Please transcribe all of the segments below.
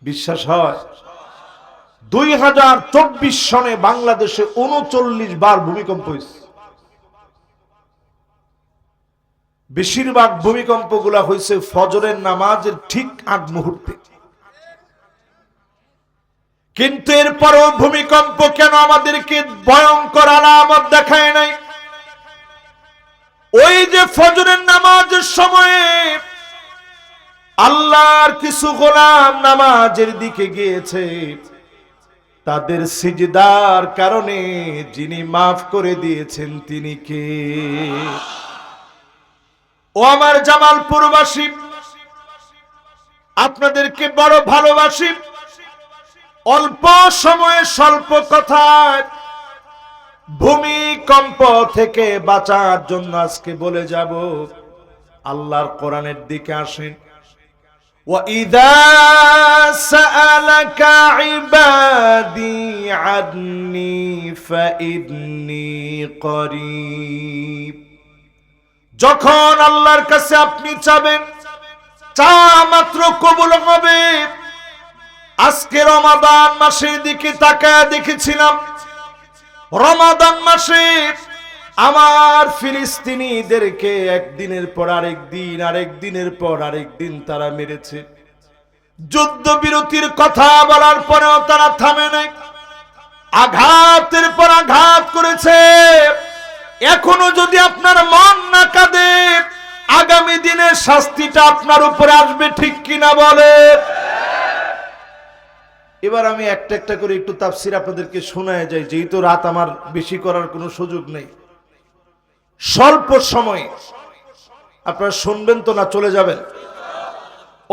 বিশ্বাস হয়? 2024 সনে বাংলাদেশে 39 বার ভূমিকম্প হয়েছে। বেশিরভাগ ভূমিকম্পগুলো হয়েছে ফজরের নামাজের ঠিক আগ মুহূর্তে। কিন্তু এরপরও ভূমিকম্প কেন আমাদেরকে ভয়ঙ্কর আলামত দেখায় নাই? ওই যে ফজরের নামাজের সময়ে আল্লাহর কিছু গোলাম নামাজের দিকে গিয়েছে, তাদের সিজদার কারণে যিনি মাফ করে দিয়েছেন তিনি কে? ও আমার জামালপুরবাসী, আপনাদেরকে বড় ভালোবাসি। অল্প সময়ে স্বল্প কথায় ভূমিকম্প থেকে বাঁচার জন্য আজকে বলে যাব, আল্লাহর কোরআনের দিকে আসেন। وَإِذَا سَأَلَكَ عِبَادِي عَنِّي فَإِنِّي قَرِيب। যখন আল্লাহর কাছে আপনি চাবেন, চা মাত্র কবুল হবে। আজকে রমাদান মাসের দিকে তাকায় দেখেছিলাম, রমাদান মাসে আমার ফিলিস্তিনিদেরকে একদিনের পর আরেকদিন, আরেকদিনের পর আরেকদিন তারা মেরেছে। যুদ্ধ বিরতির কথা বলার পরেও তারা থামে নাই, আঘাতের পর আঘাত করেছে। এখনো যদি আপনার মন না কাঁদে, আগামী দিনের শাস্তিটা আপনার উপরে আসবে, ঠিক কিনা বলে? এবার আমি একটা একটা করে একটু তাফসীর আপনাদেরকে শোনায় যাই, যেহেতু রাত আমার বেশি করার কোনো সুযোগ নেই। স্বল্প সময়ে আপনারা শুনবেন তো, না চলে যাবেন?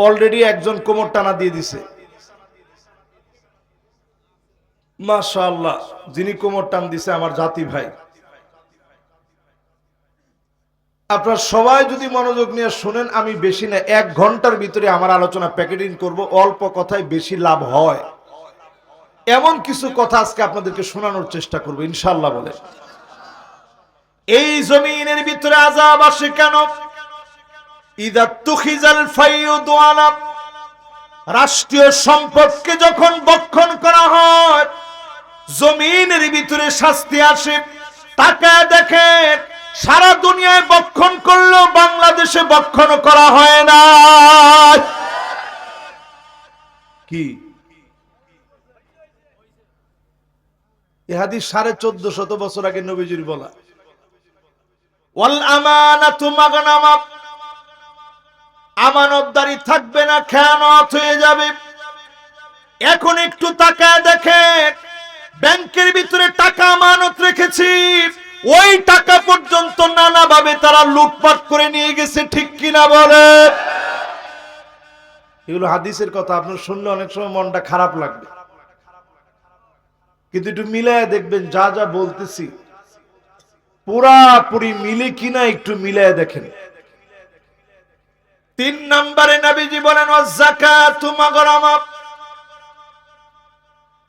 অলরেডি একজন কোমর টানা দিয়ে দিছে, মাশাআল্লাহ। যিনি কোমর টান দিছে আমার জাতি ভাই। আপনারা সবাই যদি মনোযোগ নিয়ে শুনেন, আমি বেশি না 1 ঘন্টার ভিতরে আমার আলোচনা প্যাকেটিং করব। অল্প কথায় বেশি লাভ হয়, এমন কিছু কথা আজকে আপনাদেরকে শোনানোর চেষ্টা করব ইনশাআল্লাহ। বলে এই জমিনের ভিতরে আযাব আসে কেন? ইযা তুখিজাল ফাইয়ুদ আলা, রাষ্ট্রীয় সম্পদকে যখন বক্ষণ করা হয়, জমিনের ভিতরে শাস্তি আসে। তাকায় দেখেন, সারা দুনিয়ায় বক্ষণ করলেও বাংলাদেশে বক্ষণ করা হয় না। কি এই হাদিস 1450 বছর আগে নবীজির বলা। ওয়াল আমানাতু মাগনামা, আমানতদারি থাকবে না, খেয়ানত হয়ে যাবে। এখন একটু তাকায় দেখেন, ব্যাংকের ভিতরে টাকা আমানত রেখেছি, ওই টাকা পর্যন্ত নানাভাবে তারা লুটপাট করে নিয়ে গেছে, ঠিক কিনা বলে? এগুলো হাদিসের কথা, আপনার শুনলে অনেক সময় মনটা খারাপ লাগবে, কিন্তু একটু মিলায় দেখবেন যা যা বলতেছি পুরাপুরি মিলে কিনা একটু মিলায় দেখেন। 3 নম্বরে নবীজি বলেন যাকাতু মাগরামা,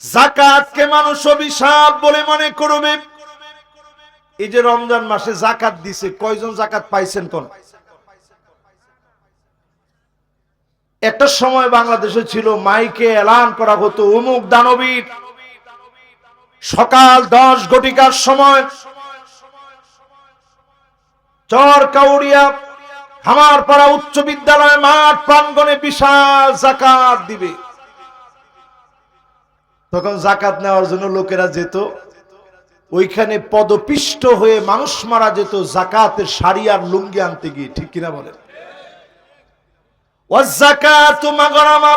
যাকাতকে মানুষ অভিশাপ বলে মনে করবে। এই যে রমজান মাসে যাকাত দিছে, কয়জন যাকাত পাইছেন? কোন একটা সময় বাংলাদেশে ছিল, মাইকে এলান করা হতো, অমুক দানবীর সকাল 10 ঘটিকার সময় চরকাউড়িয়া হামারপাড়া উচ্চ বিদ্যালয় মাঠ প্রাঙ্গণে বিশাল যাকাত দিবে। তখন যাকাত নেওয়ার জন্য লোকেরা যেত, ওইখানে পদপিষ্ট হয়ে মানুষ মারা যেত যাকাতের শাড়ি আর লুঙ্গি আনতে গিয়ে, ঠিক কিনা বলেন? ওয়াযাকাতু মাগরামা,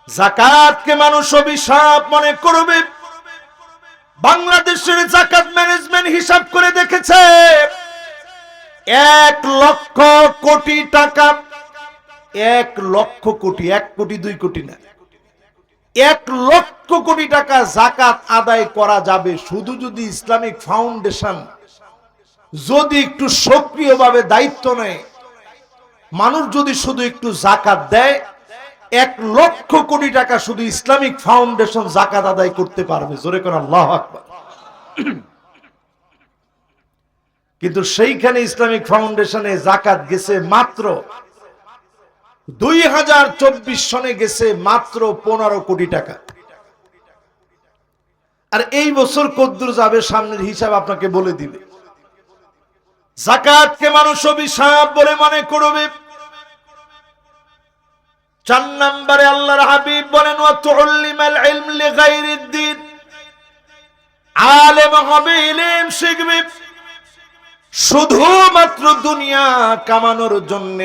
যাকাতকে মানুষ অভিশাপ মনে করবে। বাংলাদেশের যাকাত ম্যানেজমেন্ট হিসাব করে দেখেছে, 1 লক্ষ কোটি টাকা, 1 লক্ষ কোটি, 1 কোটি 2 কোটি না, 1 লক্ষ কোটি টাকা যাকাত আদায় করা যাবে শুধু যদি ইসলামিক ফাউন্ডেশন যদি একটু সক্রিয়ভাবে দায়িত্ব নেয়, মানুষ যদি শুধু একটু যাকাত দেয়, 1 লক্ষ কোটি টাকা শুধু ইসলামিক ফাউন্ডেশন যাকাত আদায় করতে পারবে। জোরে কোন আল্লাহু আকবার। কিন্তু সেইখানে ইসলামিক ফাউন্ডেশনে যাকাত গেছে মাত্র 2024 সনে গেছে মাত্র 15 কোটি টাকা। আর এই বছর কদ্দুর যাবে সামনের হিসাব আপনাকে বলে দিবে। যাকাতকে মানুষ অভিশাপ বলে মনে করবে। 4 নম্বরে আল্লাহর হাবিব বলেন ওয়া তুআল্লিমাল ইলম লিগাইরিদ দ্বীন, আলেম হবে, ইলম শিখবে শুধুমাত্র দুনিয়া কামানোর জন্য।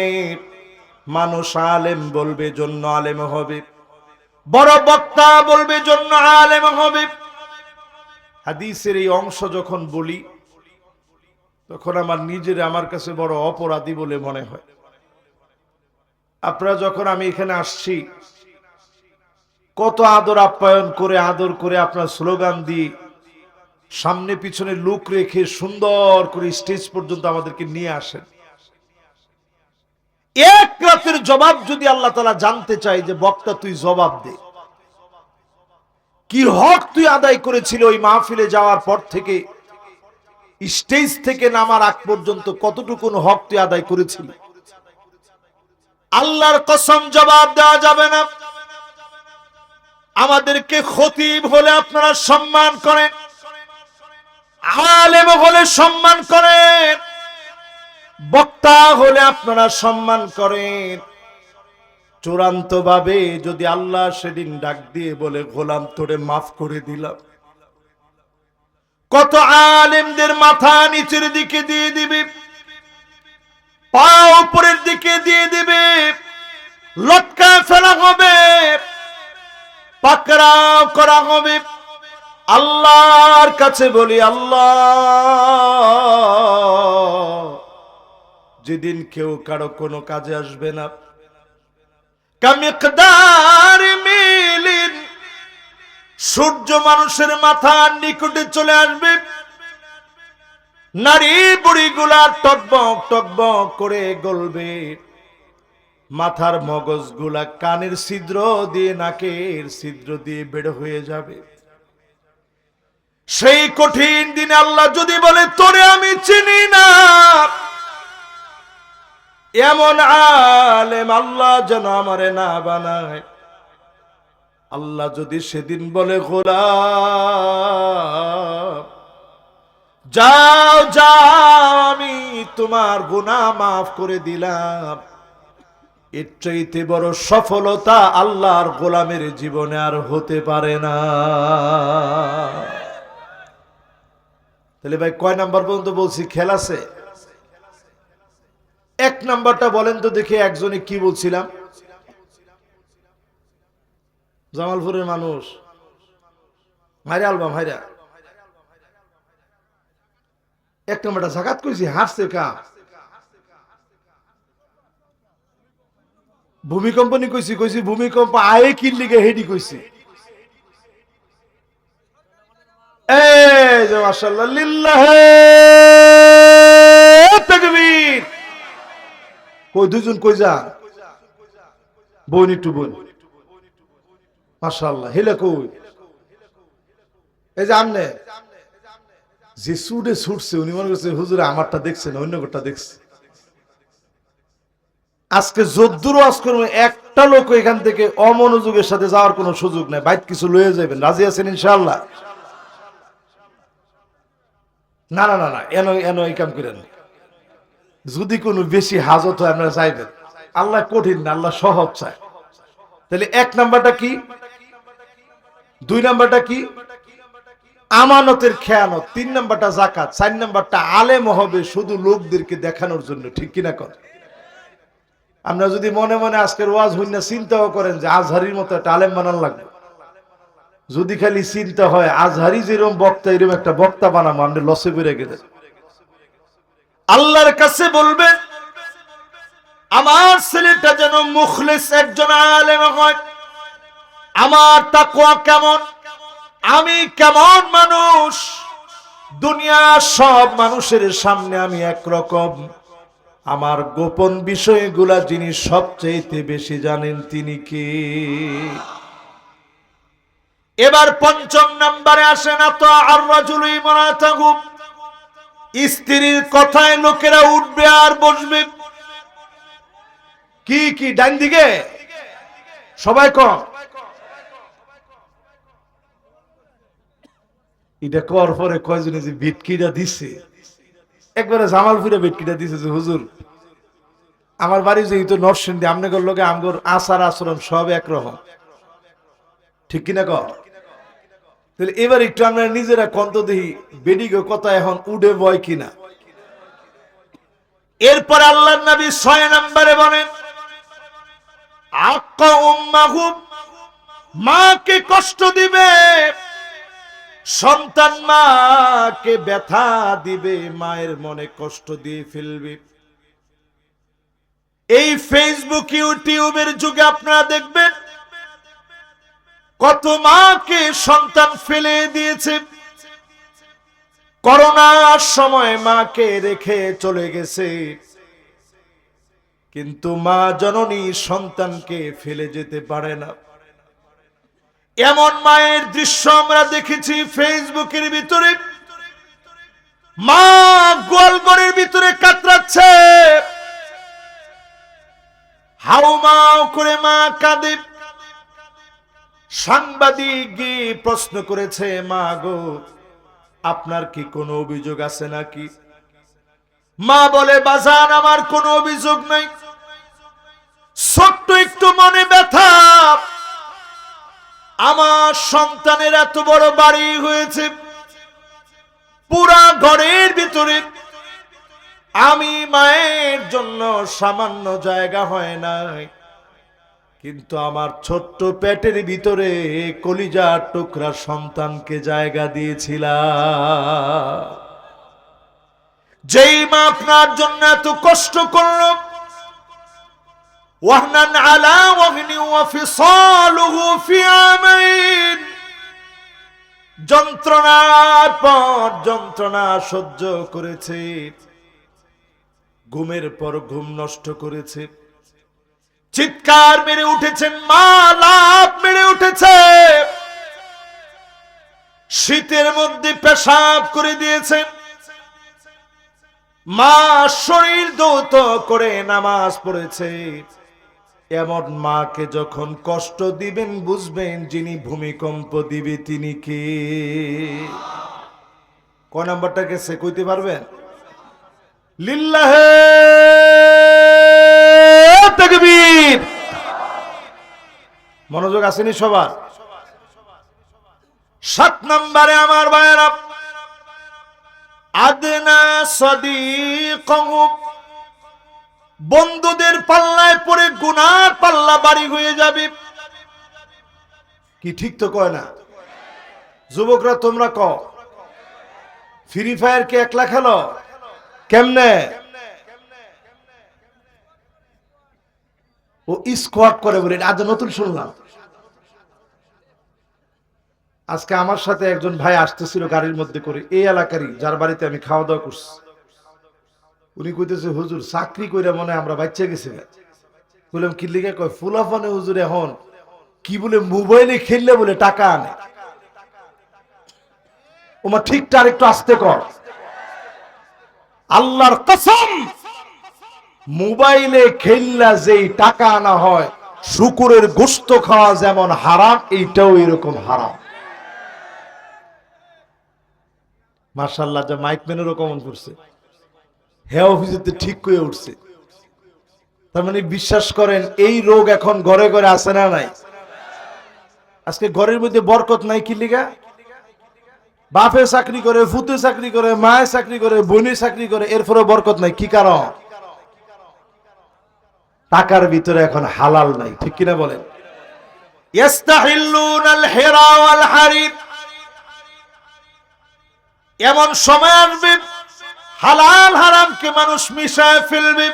মানুষ আলেম বলবে জন্য আলেম হবে, বড় বক্তা বলবে জন্য আলেম হবে। হাদিসের এই অংশ যখন বলি তখন আমার নিজের আমার কাছে বড় অপরাধী বলে মনে হয়। আপনারা যখন আমি এখানে আসছি কত আদর আপ্যায়ন করে আদর করে আপনার স্লোগান দিয়ে সামনে পিছনে লোক রেখে সুন্দর করে স্টেজ পর্যন্ত আমাদেরকে নিয়ে আসেন। এক রাতের জবাব যদি আল্লাহ তাআলা জানতে চাই যে বক্তা তুই জবাব দে, কি হক তুই আদায় করেছিল ওই মাহফিলে যাওয়ার পর থেকে স্টেজ থেকে নামার আগ পর্যন্ত কতটুকুন হক তুই আদায় করেছিলি? আল্লাহর কসম জবাব দেওয়া যাবে না। আমাদেরকে খতিব হলে আপনারা সম্মান করেন, আলেম হলে সম্মান করেন, বক্তা হলে আপনারা সম্মান করেন। চূড়ান্ত ভাবে যদি আল্লাহ সেদিন ডাক দিয়ে বলে গোলাম তোরে মাফ করে দিলাম, কত আলেমদের মাথা নিচের দিকে দিয়ে দিবে, পা উপরের দিকে দিয়ে দিবে, লটকা ফেলা হবে, পাকড়াও করা হবে। আল্লাহর কাছে বলি আল্লাহ, যেদিন কেউ কারো কোনো কাজে আসবে না, কামিকদার মিলিন, সূর্য মানুষের মাথার নিকটে চলে আসবে, নারী বুড়িগুলা টকবক টকবক করে গলবে, মাথার মগজগুলা কানের ছিদ্র দিয়ে নাকের ছিদ্র দিয়ে বের হয়ে যাবে। সেই কঠিন দিনে আল্লাহ যদি বলে তোরে আমি চিনি না, এমন আলেম আল্লাহ যেন আমারে না বানায়। আল্লাহ যদি সেদিন বলে গোলাম যাও যাও আমি তোমার গুনাহ মাফ করে দিলাম, এর চাইতে বড় সফলতা আল্লাহর গোলামের জীবনে আর হতে পারে না। তাহলে ভাই কয় নাম্বার পর্যন্ত বলছি? খেল আছে। 1 নাম্বারটা বলেন তো দেখি, একজনে কি বলছিলাম? জামালপুরের মানুষ হাইরা আলবাম হাইরা 1 নাম্বারটা জাকাত কইছি, হাসছে কা? ভূমিকম্প নি কইছি, কইছি ভূমিকম্প আয়ে কি লিগে হেডি কইছি। এই যে মাশাআল্লাহ লিল্লাহি তাকবীর। কই দুজন কই যা বোন একটু বোন মাশাআল্লাহ হেলে কই? এই যে আমনে যে সুডে ছুটছে উনি মনে করছে হুজুরে আমারটা দেখছেন অন্য কোটা দেখছে। আজকে যদ্দুর ওয়াজ করব একটা লোক এখান থেকে অমনোযোগের সাথে যাওয়ার কোনো সুযোগ নাই, বাইত কিছু লয়ে যাবেন। রাজি আছেন ইনশাআল্লাহ? না না না না, এনো এনো এই কাম করেন। যদি কোনো বেশি হাজত হয় আপনারা চাইবেন, আল্লাহ কঠিন না, আল্লাহ সহজ চায়। তাহলে 1 নাম্বারটা কি? 2 নাম্বারটা কি? আমানতের খেয়ানত। 3 নাম্বারটা যাকাত। 4 নাম্বারটা আলেম হবে শুধু লোকদেরকে দেখানোর জন্য। ঠিক কিনা কর? আমরা যদি মনে মনে আজকের ওয়াজ হইনা চিন্তাও করেন যে আজহারির মতো একটা আলেম বানান লাগবে, যদি খালি চিন্তা হয় আজহারি যেরকম বক্তা এরকম একটা বক্তা বানাবো, আপনি লসে পড়ে গেলেন। আল্লাহর কাছে বলবেন আমার ছেলেটা যেন মুখলিস একজন আলেম হয়। আমার তাকওয়া কেমন, আমি কেমন মানুষ, দুনিয়ার সব মানুষের সামনে আমি একরকম, আমার গোপন বিষয়গুলা যিনি সবচেয়ে বেশি জানেন তিনি কে? এবার 5 নম্বরে আসেন তো আর রাজুলু ইমরাতাহু, স্ত্রীর কথায় লোকেরা উঠবে আর বসবে। কি কি ডান দিকে সবাই কম। এটা কর পরে কয়জনে যে বিটকিটা দিছে, একবারে জামালপুরে বিটকিটা দিছে যে হুজুর আমার বাড়ি যে তো নরসিংদী, আমনগর লোকে আমগর আচার আচরণ সব একরকম, ঠিক কিনা কর? তাহলে এবার একটু আমরা নিজেরা কন্ত দেখি বেডিগো কথা এখন উডে বয় কিনা। এরপর আল্লাহর নবী 6 নম্বরে বলেন আক্কা উম্মাহু, মাকে কষ্ট দিবে সন্তান, মাকে ব্যথা দিবে, মায়ের মনে কষ্ট দিয়ে ফেলবে। এই ফেসবুক ইউটিউবের যুগে আপনারা দেখবেন কত মাকে সন্তান ফেলে দিয়েছে। করোনার সময় মাকে রেখে চলে গেছে, কিন্তু মা জননী সন্তানকে ফেলে যেতে পারে না। এমন মায়ের দৃশ্য আমরা দেখেছি ফেসবুকের ভিতরে। মা গোয়ালঘরের ভিতরে কাতরাচ্ছে, হাউমাউ করে মা কাঁদে। সাংবাদিক গিয়ে প্রশ্ন করেছে, মা গো আপনার কি কোনো অভিযোগ আছে নাকি? মা বলে, বাজান আমার কোনো অভিযোগ নাই, ছোট্ট একটু মনে ব্যথা। আমার সন্তানের এত বড় বাড়ি হয়েছে, পুরা ঘরের ভিতরে আমি মায়ের জন্য সামান্য জায়গা হয় নাই, কিন্তু আমার ছোট্ট পেটের ভিতরে কলিজার টুকরা সন্তানকে জায়গা দিয়েছিলাম। যেই মা আপনার জন্য এত কষ্ট করল, ওয়াহনান আলা ওয়াহনি ওয়া ফিসালুহু ফি আমাইন, যন্ত্রণার পর যন্ত্রণা সহ্য করেছে, ঘুমের পর ঘুম নষ্ট করেছে, চিৎকার মেরে উঠেছেন, মা লাফ মেরে উঠেছে, শীতের মধ্যে পেশাব করে দিয়েছেন, মা শরীর ধৌত করে নামাজ পড়েছে। এমন মাকে যখন কষ্ট দিবেন বুঝবেন যিনি ভূমিকম্প দিবে তিনি কে। ক নাম্বারটা গেছে কইতে পারবেন? লিল্লাহে তাকবীর। মনোযোগ আসেনি সবার? 7 নম্বরে আমার ভাইয়েরা, আদনা সাদিকহু, বন্ধুদের পাল্লায় পড়ে গুনার পাল্লা বাড়ি হয়ে যাবে। কি ঠিক তো কয় না? যুবকরা তোমরা কও, ফ্রি ফায়ার কে একলা খেলো? কেমনে? ও স্কোয়াড করে বলে, আজ নতুন শুনলাম। আজকে আমার সাথে একজন ভাই আসতেছিল গাড়ির মধ্যে করে, এই এলাকারই, যার বাড়িতে আমি খাওয়া দাওয়া করছি। উনি কইতেছে, হুজুর চাকরি কইরা মনে আমরা বাচ্চা গেছি। বললাম কি লিগে? কয় ফুলাফানে হুজুর এখন কি বলে মোবাইলে খেললে বলে টাকা আনে। ওমা ঠিকঠাক একটু আস্তে কর। আল্লাহর কসম, মোবাইলে খেললা যেই টাকা আনা হয়, শুকুরের গোশত খাওয়া যেমন হারাম, এইটাও এরকম হারাম। মাশাআল্লাহ, যা মাইক ম্যানেরও কমন করছে, হ্যাঁ অফিসে ঠিক করে উঠছে। তার মানে বিশ্বাস করেন এই রোগ এখন ঘরে ঘরে আছে না নাই? আজকে ঘরের মধ্যে বরকত নাই কি লিগা? বাপে চাকরি করে, ফুতে চাকরি করে, মায়ে চাকরি করে, বোনে চাকরি করে, এরপরে বরকত নাই। কি কারণ? টাকার ভিতরে এখন হালাল নাই, ঠিক কিনা বলেন? ইস্তাহিল্লুনাল হিরা ওয়াল হারির, এমন সময় আসবে হালাল হারামকে মানুষ মিশায় ফেলবে,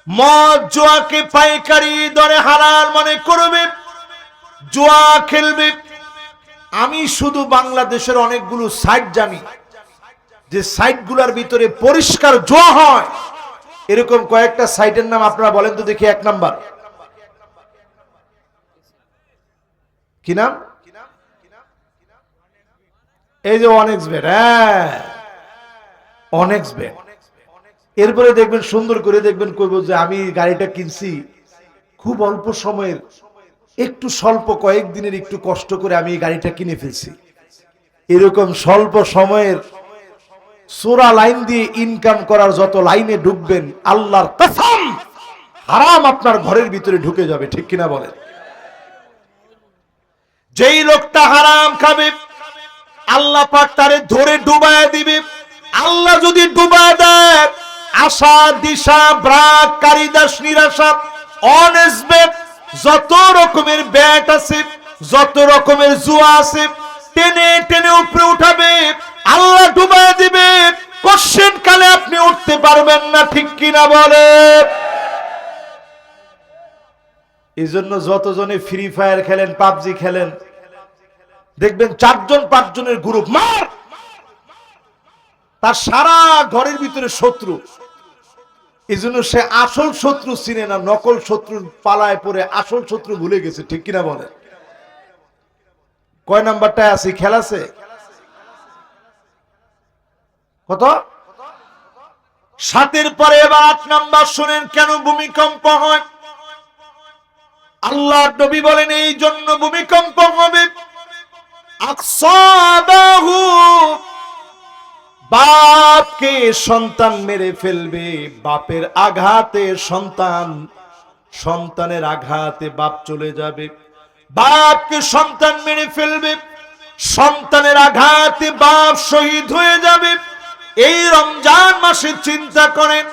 মদ জুয়াকে পাইকারি দরে হালাল মনে করবে, জুয়া খেলবে। আমি শুধু বাংলাদেশের অনেকগুলো সাইট জানি যে সাইটগুলোর ভিতরে পরিষ্কার জুয়া হয়। এরকম কয়েকটা সাইটের নাম আপনারা বলেন তো দেখি। 1 নাম্বার কি নাম? এই যে অনেক্স বেট। হ্যাঁ, অনেক্স বেট। এরপরে দেখবেন সুন্দর করে দেখবেন কইব যে আমি গাড়িটা কিনছি খুব অল্প সময়ের, একটু স্বল্প কয়েকদিনের একটু কষ্ট করে আমি এই গাড়িটা কিনে ফেলছি। এরকম স্বল্প সময়ের চোরা লাইন দিয়ে ইনকাম করার যত লাইনে ঢুকবেন, আল্লাহর কসম হারাম আপনার ঘরের ভিতরে ঢুকে যাবে। ঠিক কিনা বলেন? যেই লোকটা হারাম খাবে আল্লাহ পাক তারে ধরে ডুবায়া দিবে। আল্লাহ যদি ডুবায়া দেয়, আশা দিশা ব্রাক কারিদাস নিরাশা অনেসবেট যত রকমের ব্যাট আছে, যত রকমের জুয়া আছে, টেনে টেনে উপরে উঠাবে, আল্লাহ ডুবায়া দিবে। কোশ্চেন কালে আপনি উঠতে পারবেন না। ঠিক কিনা বলে? এই জন্য যতজনে ফ্রি ফায়ার খেলেন, পাবজি খেলেন, দেখবেন 4জন 5জনের গ্রুপ মার, তার সারা ঘরের ভিতরে শত্রু। এই জন্য সে আসল শত্রু চিনে না, নকল শত্রুর পালায় পড়ে আসল শত্রু ভুলে গেছে। ঠিক কিনা বলে? কয় নাম্বারটায় আছি? খেলাছে কত? 7-এর পরে এবার 8 নাম্বার শুনেন কেন ভূমিকম্প হয়। আল্লাহ নবী বলেন এই জন্য ভূমিকম্প হবে, আকসাবাহু বাপকে সন্তান মেরে ফেলবে, বাপের আঘাতে সন্তান, সন্তানের আঘাতে বাপ চলে যাবে, বাপকে সন্তান মেরে ফেলবে, সন্তানের আঘাতে বাপ শহীদ হয়ে যাবে। এই রমজান মাসে চিন্তা করেন,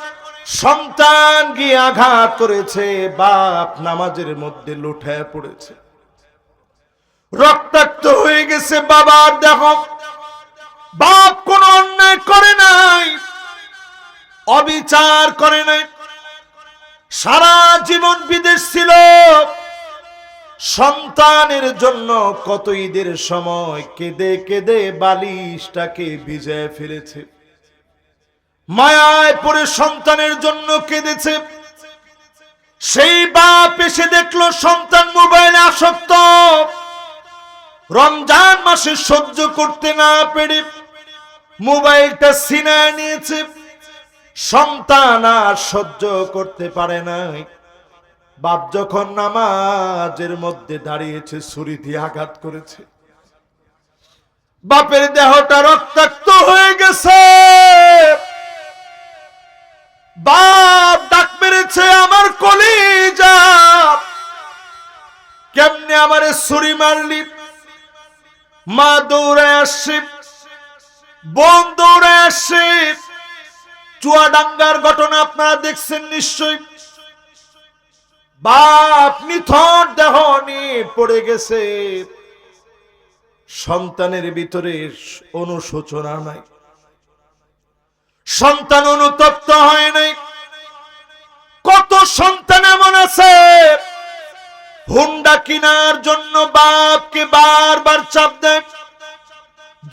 সন্তান গিয়ে আঘাত করেছে, বাপ নামাজের মধ্যে লুঠায় পড়েছে, রক্তাক্ত হয়ে গেছে বাবার দেহ। বাপ কোন অন্যায় করে নাই, অবিচার করে নাই, সারা জীবন বিদেশ ছিল, সন্তানের জন্য কত ঈদের সময় কেঁদে কেঁদে বালিশটাকে ভিজায় ফেলেছে, মায়ায় পড়ে সন্তানের জন্য কেঁদেছে। সেই বাপ এসে দেখলো সন্তান মোবাইলে আসক্ত, রমজান মাসে সহ্য করতে না পেরে মোবাইলটা ছিনায় নিয়েছে। সন্তান আর সহ্য করতে পারে নাই, বাপ যখন নামাজের মধ্যে দাঁড়িয়েছে ছুরি দিয়ে আঘাত করেছে, বাপের দেহটা রক্তাক্ত হয়ে গেছে। বাপ ডাক মেরেছে, আমার কলিজা, কেমনে আমারে ছুরি মারলি? মা দৌড়ে আসছে, বোন দৌড়ে আসছে। চুয়াডাঙ্গার ঘটনা আপনারা দেখছেন নিশ্চয়। বাপ নিথর দেহ নিয়ে পড়ে গেছে, সন্তানের ভিতরে অনুশোচনা নাই, সন্তান অনুতপ্ত হয় নাই। কত সন্তান এমন আছে হুন্ডা কেনার জন্য বাপকে বারবার চাপ দেয়,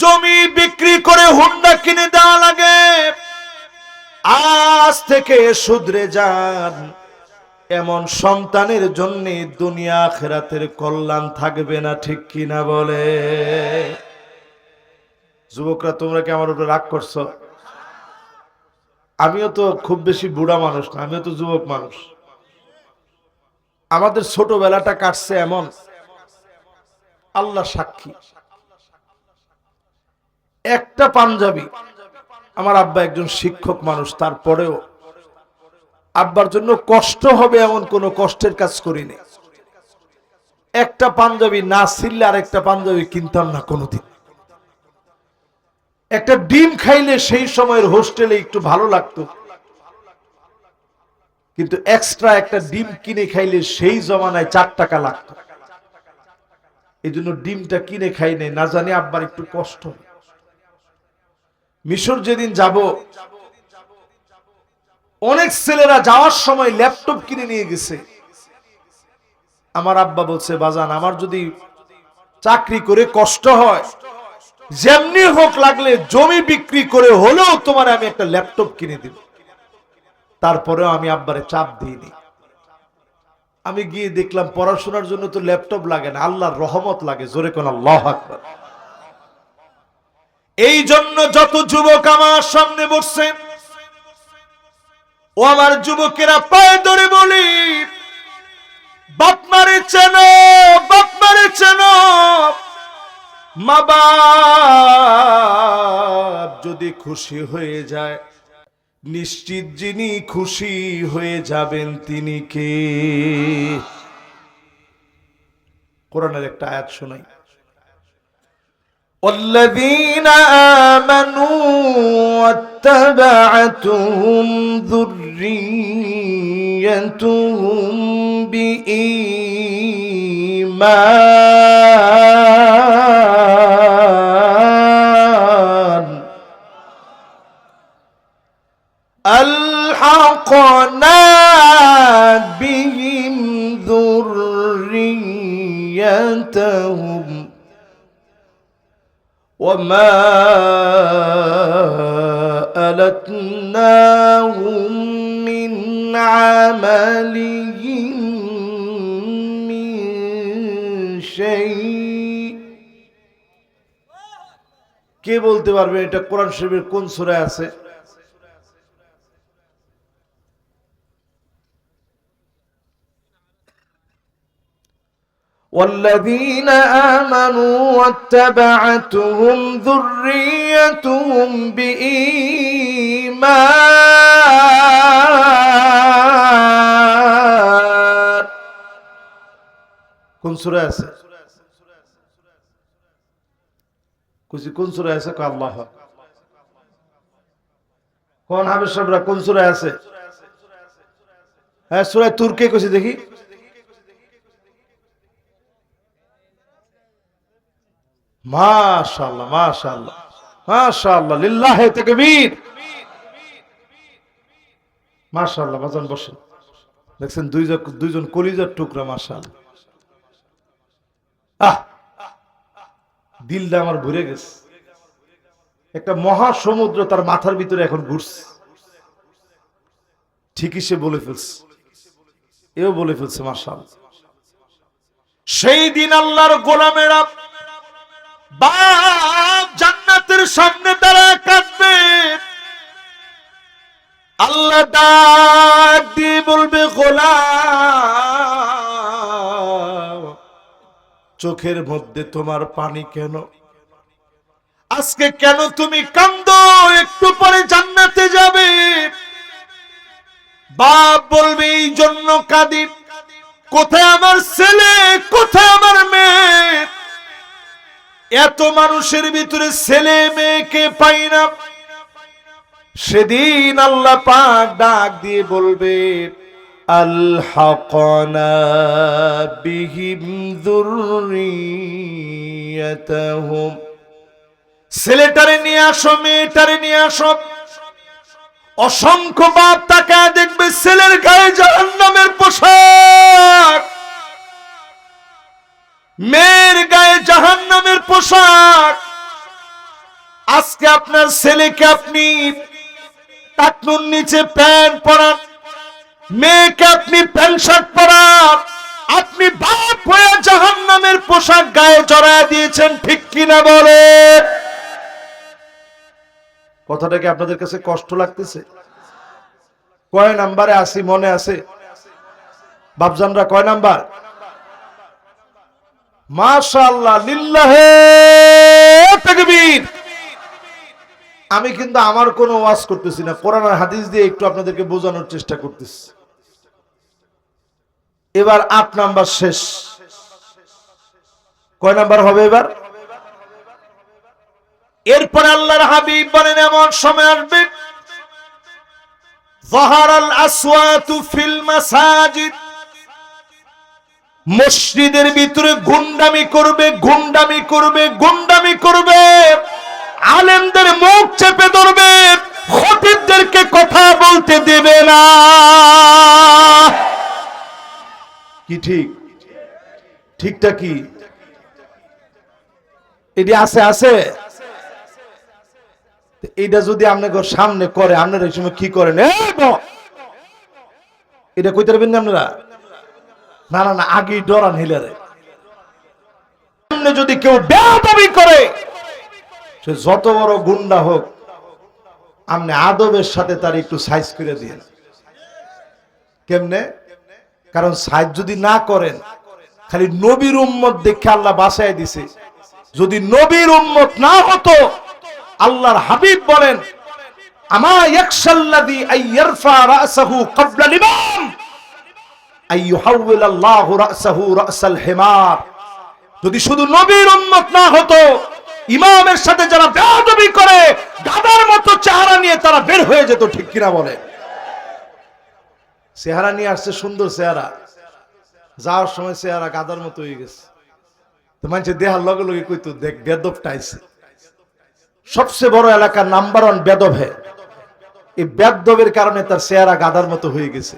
জমি বিক্রি করে হুন্ডা কিনে দেওয়া লাগে। আজ থেকে শুধরে যান, এমন সন্তানের জন্য দুনিয়া আখিরাতের কল্যাণ থাকবে না। ঠিক কিনা বলে? যুবকরা তোমরা কি আমার উপরে রাগ করছো? আমিও তো খুব বেশি বুড়া মানুষ না, আমিও তো যুবক মানুষ। আমাদের ছোটবেলাটা কাটছে এমন, আল্লাহ সাক্ষী। একটা পাঞ্জাবি, আমার আব্বা একজন শিক্ষক মানুষ, তারপরেও আব্বার জন্য কষ্ট হবে এমন কোন কষ্টের কাজ করিনি। একটা পাঞ্জাবি না ছিললে আর একটা পাঞ্জাবি কিনতাম না কোনোদিন। একটা ডিম খাইলে সেই সময়ের হোস্টেলে একটু ভালো লাগতো, কিন্তু এক্সট্রা একটা ডিম কিনে খাইলে সেই জমানায় 4 টাকা লাগতো। এই জন্য ডিমটা কিনে খাই নাই, না জানি আব্বার একটু কষ্ট। মিশর যেদিন যাব, অনেক ছেলেরা যাওয়ার সময় ল্যাপটপ কিনে নিয়ে গেছে। আমার আব্বা বলছে, বাজান আমার যদি চাকরি করে কষ্ট হয়, যেমনি হোক লাগলে জমি বিক্রি করে হলেও তোমার আমি একটা ল্যাপটপ কিনে দিব। তারপরেও আমি আব্বারে চাপ দিইনি। আমি গিয়ে দেখলাম পড়াশোনার জন্য তো ল্যাপটপ লাগে না, আল্লাহর রহমত লাগে। জোরে কোন আল্লাহু আকবার। এই জন্য যত যুবক আমার সামনে বসছেন, ও আমার যুবকেরা, পায়ে ধরে বলি, বাপ মারে চেনো, বাপ মারে চেনো। মা বাপ যদি খুশি হয়ে যায়, নিশ্চিত যিনি খুশি হয়ে যাবেন তিনি কে? কোরআনের একটা আয়াত শোনাই। والذين آمنوا واتبعتهم ذريتهم بإيمان ألحقنا بهم ذريتهم وما ألتناهم من عملهم من شيء। কে বলতে পারবে এটা কোরআন শরীফের কোন সূরায় আছে? والذين آمنوا واتبعتهم ذريتهم بإيمان কোন সূরা আছে? কোন সূরা আছে? আল্লাহ কোন হাফেজ সাহেবরা কোন সূরা আছে? হ্যাঁ, সূরা তুরকে কইছি দেখি। মাশাআল্লাহ মাশাআল্লাহ মাশাআল্লাহ, লিল্লাহি তাকবীর। মাশাআল্লাহ, বাজান বসেন। দেখছেন দুইজন কলিজার টুকরা, মাশাআল্লাহ। দিলটা আমার ভরে গেছে। একটা মহাসমুদ্র তার মাথার ভিতরে এখন ঘুরছে। ঠিকই সে বলে ফেলছে, এও বলে ফেলছে, মাশাআল্লাহ। সেই দিন আল্লাহর গোলামেরা বাপ জান্নাতের সামনে দাঁড়ায় কাঁদবে। আল্লাহ ডাক দিয়ে বলবে, গোলাম, চোখের মধ্যে তোমার পানি কেন? আজকে কেন তুমি কাঁদো? একটু পরে জান্নাতে যাবে। বাপ বলবে, এই জন্য কাঁদি, কোথায় আমার ছেলে, কোথায় আমার মেয়ে? এত মানুষের ভিতরে ছেলে মেয়েকে পাই না। সেদিন আল্লাহ পাক ডাক দিয়ে বলবে, আলহাকনা বিহিম যুররিয়াতাহুম, ছেলেটারে নিয়ে আসো, মেয়েটারে নিয়ে আসো। অসংখ্য বাপ তাকায় দেখবে ছেলের গায়ে জাহান্নামের পোশাক, মেয়ের গায়ে জাহান্নামের পোশাক। আজকে আপনার ছেলেকে আপনি টাকনুর নিচে প্যান্ট পরান, মেয়েকে আপনি প্যান্ট শার্ট পরান, আপনি বাপ হয়ে জাহান্নামের পোশাক গায়ে জড়ায় দিয়েছেন, ঠিক কিনা বলে? কথাটা কি আপনাদের কাছে কষ্ট লাগতেছে? কয় নাম্বারে আসি মনে আছে? বাপজানরা কয় নাম্বার? মাশাআল্লাহ, লিল্লাহি তাকবীর। আমি কিন্তু আমার কোনো ওয়াজ করতেছি না, কোরআন আর হাদিস দিয়ে একটু আপনাদেরকে বোঝানোর চেষ্টা করতেছি। এবার 8 নাম্বার শেষ। কয় নাম্বার হবে এবার? এরপরে আল্লাহর হাবিব বলেন, এমন সময় আসবে, যাহারাল আসওয়াতু ফিল মাসাজিদ, মসজিদের ভিতরে গুন্ডামি করবে, গুন্ডামি করবে, গুন্ডামি করবে। আলেমদের মুখ চেপে ধরবে, খতিবদেরকে কথা বলতে দেবে না। কি ঠিক? ঠিকটা কি? এটি আছে আছে। এটা যদি আপনাদের সামনে করে, আপনারা এই সময় কি করেন? এটা কইতে পারবেন না আপনারা? না না না, আগেই ডরান হিলারে। যদি কেউ বেয়াদবি করে, সে যত বড় গুন্ডা হোক, আপনি আদবের সাথে তার একটু সাইজ করে দিয়েন। কেমনে? কারণ সাইজ যদি না করেন, খালি নবীর উম্মত দেখে আল্লাহ বাঁচায় দিছে। যদি নবীর উম্মত না হতো, আল্লাহর হাবিব বলেন আমা ইয়াকশাল্লাযী আইয়ারফা রাসাহু ক্বাবলা ইমাম আইয়ুহাউল আল্লাহু রাসাহু রাসাল হিমার। যদি শুধু নবীর উম্মত না হতো, ইমামের সাথে যারা বেয়াদবি করে গাধার মতো চেহারা নিয়ে তারা বের হয়ে যেত। ঠিক কিনা বলে? চেহারা নিয়ে আসছে সুন্দর চেহারা, যাওয়ার সময় চেহারা গাধার মতো হয়ে গেছে। তো মানুষ দেহার লগে লগে কইতো দেখ বেদবটা আইছে। সবচেয়ে বড় এলাকার নাম্বার 1 বেদব। এই বেদবের কারণে তার চেহারা গাধার মতো হয়ে গেছে।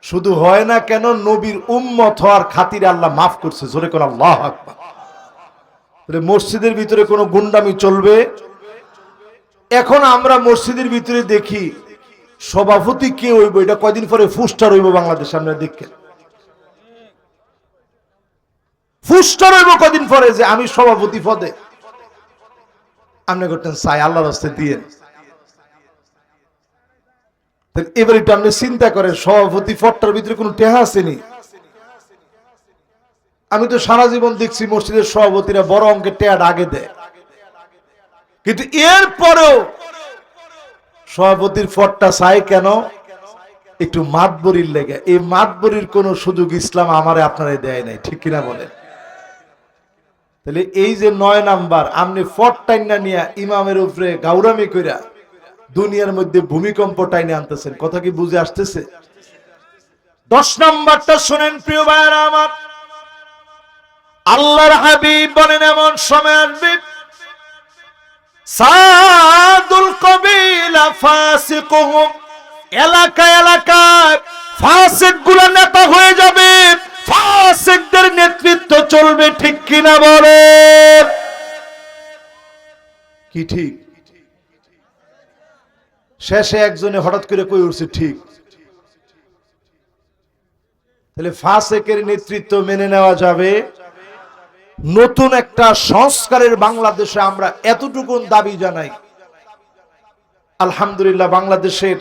শুধু হয় না কেন, নবীর উম্মত হওয়ার খাতিরে আল্লাহ মাফ করছে। জোরে কোন আল্লাহু আকবার। মসজিদের ভিতরে কোনো গুন্ডামি চলবে? এখন আমরা মসজিদের ভিতরে দেখি সভাপতি কে হইব, এটা কয়দিন পরে ফুস্টার হইব বাংলাদেশে। আমরা দেখি ফুস্টার হইব কদিন পরে যে আমি সভাপতি পদে। আপনি করতেন চাই আল্লাহর রাস্তায় দিয়ে। এবার একটু আপনি চিন্তা করেন, সভাপতি পদটার ভিতরে কোনো টেহা আসেনি? আমি তো সারা জীবন দেখছি মসজিদের সভাপতিরা বড় অঙ্কের টেয়ার আগে দেয়, কিন্তু এর পরেও সভাপতির পদটা চাই কেন? একটু মাতবরির লেগে। এই মাতবরির কোন সুযোগ ইসলাম আমারে আপনারে দেয় নাই। ঠিক কিনা বলেন? তাহলে এই যে 9 নাম্বার আপনি পদ টাইনা নিয়ে ইমামের উপরে গাউরামি কইরা দুনিয়ার মধ্যে ভূমিকম্প টাইনে আনতেছেন। কথা কি বুঝে আসতেছে? 10 নাম্বারটা শুনেন প্রিয় ভাইরা আমার। আল্লাহর হাবিব বলেন এমন সময় আসবে সাদুল কবিলা ফাসিকুহুম, এলাকায় এলাকায় ফাসিকগুলো নেতা হয়ে যাবে, ফাসিকদের নেতৃত্ব চলবে। ঠিক কিনা বলে? কি ঠিক? শেষে একজনে হঠাৎ করে কই উঠছে ঠিক। তাহলে ফাসিকের নেতৃত্ব মেনে নেওয়া যাবে? নতুন একটা সংস্কারের বাংলাদেশে আমরা এতটুকু দাবি জানাই। আলহামদুলিল্লাহ, বাংলাদেশের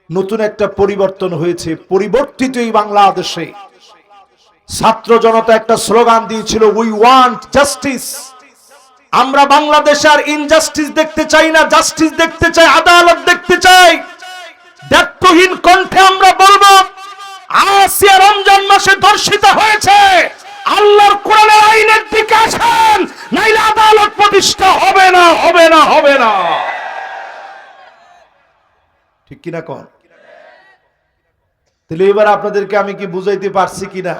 নতুন একটা পরিবর্তন হয়েছে। পরিবর্তিত এই বাংলাদেশে ছাত্র জনতা একটা স্লোগান দিয়েছিল, উই ওয়ান্ট জাস্টিস। আমরা বাংলাদেশে আর ইনজাস্টিস দেখতে চাই না, জাস্টিস দেখতে চাই, আদালত দেখতে চাই। দায়িত্বহীন কণ্ঠে আমরা বলবো, আসিয়া রমজান মাসে ধর্ষিত হয়েছে, আল্লাহর কোরআনের আইনের দিকে আসেন, নাইলে আদালত প্রতিষ্ঠা হবে না, হবে না, হবে না। ঠিক কিনা কোন? তাহলে এবার আপনাদেরকে আমি কি বুঝাইতে পারছি কিনা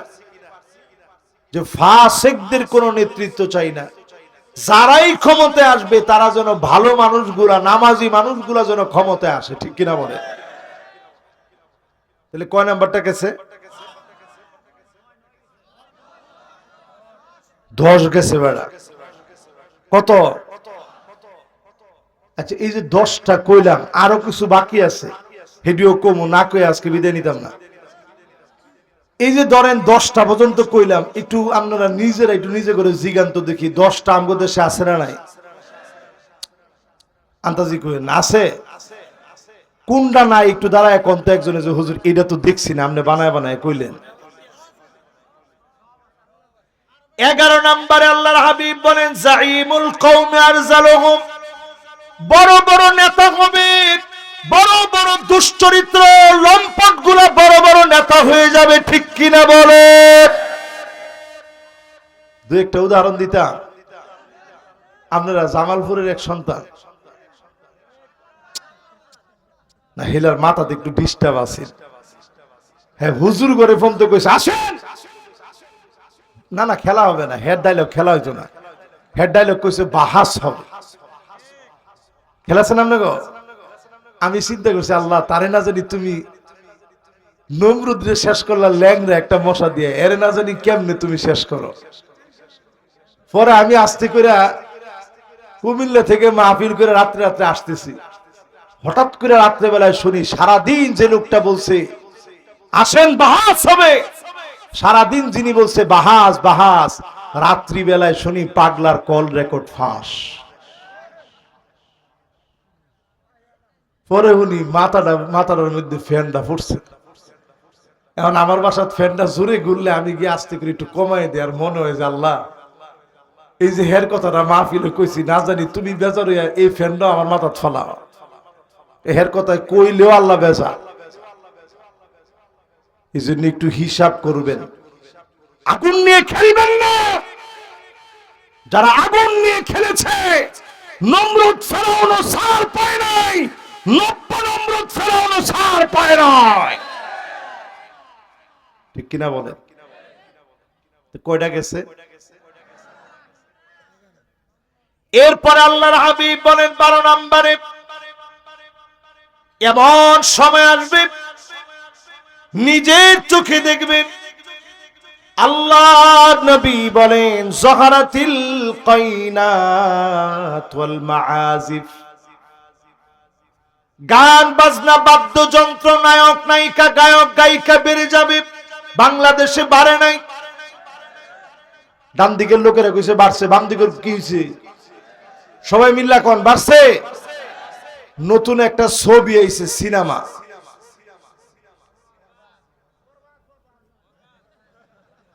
যে ফাসিকদের কোন নেতৃত্ব চাই না। যারাই ক্ষমতায় আসবে তারা যেন ভালো মানুষগুলা, নামাজি মানুষগুলা যেন ক্ষমতায় আসে। ঠিক কিনা বলে? তাহলে কয় নাম্বারটা গেছে? 10 গেছে বেড়া। কত? আচ্ছা, এই যে 10টা কইলাম, আরো কিছু বাকি আছে, হেডিও কমু না কই আজকে বিদায় নিতাম না। এই যে ধরেন 10টা পর্যন্ত কইলাম, একটু আপনারা নিজেরা একটু নিজে করে জিগান্ত দেখি 10টা আমগো দেশে আছে না নাই? আন্তাজি কইলেন আছে? কোনটা নাই একটু দাঁড়ায় কোন তো একজনে যে হুজুর এটা তো দেখছি না, আপনি বানায় বানায় কইলেন। 11 নম্বরে আল্লাহর হাবিব বলেন জাইমুল কওমি আরজালুহুম, বড় বড় নেতা হবে, বড় বড় দুশ্চরিত্র লম্পট গুলা বড় বড় নেতা হয়ে যাবে। ঠিক কিনা বলে? দু একটা উদাহরণ দিতাম। আপনারা জামালপুরের এক সন্তান, না হেলার মাথাতে একটু ডিস্টার্ব আছে। হ্যাঁ, হুজুর করে ফোন তো কইছে আসেন। না না, খেলা হবে না, হেড ডায়লগ খেলা হইতো না। হেড ডায়লগ কইছে বাহাস হবে। খেলাছেন আপনি গো? আমি চিন্তা করছি, আল্লাহ তারে না জানি তুমি নমরুদরে শেষ করলা ল্যাংরা একটা মশা দিয়ে, এরে না জানি কেমনে তুমি শেষ করো। পরে আমি আস্তে করে কুমিল্লা থেকে মাহফিল করে রাত্রে রাত্রে আসতেছি, হঠাৎ করে রাত্রে বেলায় শুনি সারাদিন যে লোকটা বলছে আসেন বাহাস হবে, সারাদিন যিনি বলছে বাহাস বাহাস, রাত্রি বেলায় শুনি পাগলার কল রেকর্ড ফাঁস। পরে উনি মাথাটার মধ্যে ফ্যানটা ফুটছে। এখন আমার বাসার ফ্যানটা জোরে ঘুরলে আমি গিয়ে আস্তে করে একটু কমাই দিই, আর মনে হয় যে আল্লাহ এই যে হের কথাটা মাহফিলে কইছি, না জানি তুমি বেজার হইয়া এই ফ্যানটা আমার মাথাত ফেলাও। হের কথায় কইলেও আল্লাহ বেজা। এই জন্য একটু হিসাব করবেন, আগুন নিয়ে খেলবেন না। যারা আগুন নিয়ে খেলেছে, নমরুদ ফেরাউনও ছাড় পায় নাই, নমরুদ ফেরাউনও ছাড় পায় নাই। ঠিক কিনা বলেন? কয়টা গেছে? এরপরে আল্লাহর হাবিব বলেন 12 নম্বরে, এমন সময় আসবে নিজের চোখে দেখবেন। আল্লাহ নবী বলেন জহরাতিল কাইনাত ওয়াল মাআজিফ, গান বাজনা বাদ্যযন্ত্র, নায়ক নায়িকা, গায়ক গায়িকা বেড়ে যাবে। বাংলাদেশে বাড়ে নাই। ডান দিকের লোকেরা কইছে বাড়ছে, বাম দিকের কি হইছে? সবাই মিল্লা কোন বাড়ছে। নতুন একটা ছবি আইছে, সিনেমা।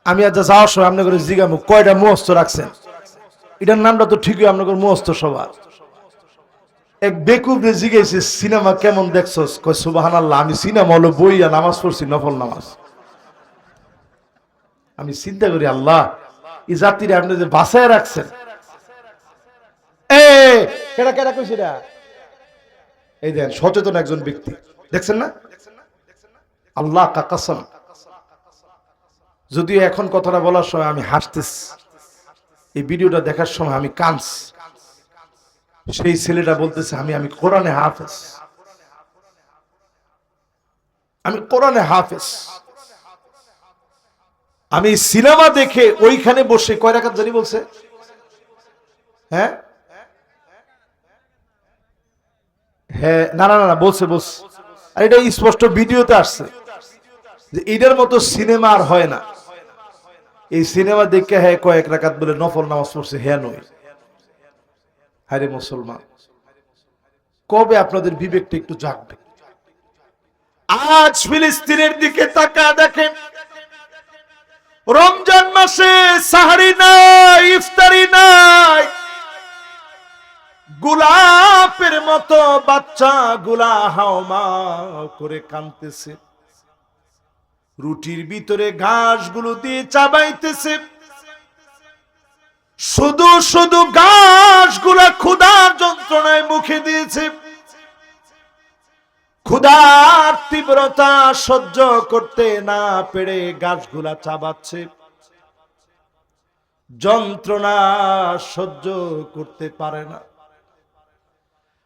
আমি আজ যাওয়ার সময় আপনাদের জিজ্ঞামু কয়টা মুখস্থ রাখছেন? এটার নামটা তো ঠিকই আপনাদের মুখস্থ সবার। এক বেকুবে জিজ্ঞেসে সিনেমা কেমন দেখছস? কয় সুবহানাল্লাহ, আমি সিনেমা হলো বইয়া নামাজ পড়ছি, নফল নামাজ। আমি চিন্তা করি আল্লাহ, এই জাতিরে আপনি যে বাঁচায় রাখছেন। কেডা কেডা কইছে এটা? এই দেন সচেতন একজন ব্যক্তি, দেখছেন না? আল্লাহ কা কসম, যদিও এখন কথাটা বলার সময় আমি হাসতেছি, এই ভিডিওটা দেখার সময় আমি কাঁদছি। সেই ছেলেটা বলতেছে আমি কোরআনে হাফেজ, আমি কোরআনে হাফেজ। আমি সিনেমা দেখে ওইখানে বসে কয় রাকাত জানি বলছে? হ্যাঁ হ্যাঁ, না না না বলছে বলছে। আর এটা স্পষ্ট ভিডিওতে আসছে যে এটার মতো সিনেমা আর হয় না। এই সিনেমা দেখে হ্যাঁ কয়েক রাকাত বলে নফল নামাজ পড়ছে, হ্যাঁ নয়। হায়রে মুসলমান, কবে আপনাদের বিবেকটা একটু জাগবে? আজ ফিলিস্তিনের দিকে তাকা দেখেন, রমজান মাসে সাহারি নাই, ইফতারি নাই। গোলাপের মতো বাচ্চা গুলা হাওমাও করে কাঁদতেছে, রুটির ভিতরে ঘাসগুলো দিয়ে চাবাইতেছে। শুধু শুধু ঘাসগুলা ক্ষুধার যন্ত্রণায় মুখে দিয়েছে। ক্ষুধার তীব্রতা সহ্য করতে না পেরে ঘাসগুলা চাবাচ্ছে, যন্ত্রণা সহ্য করতে পারে না।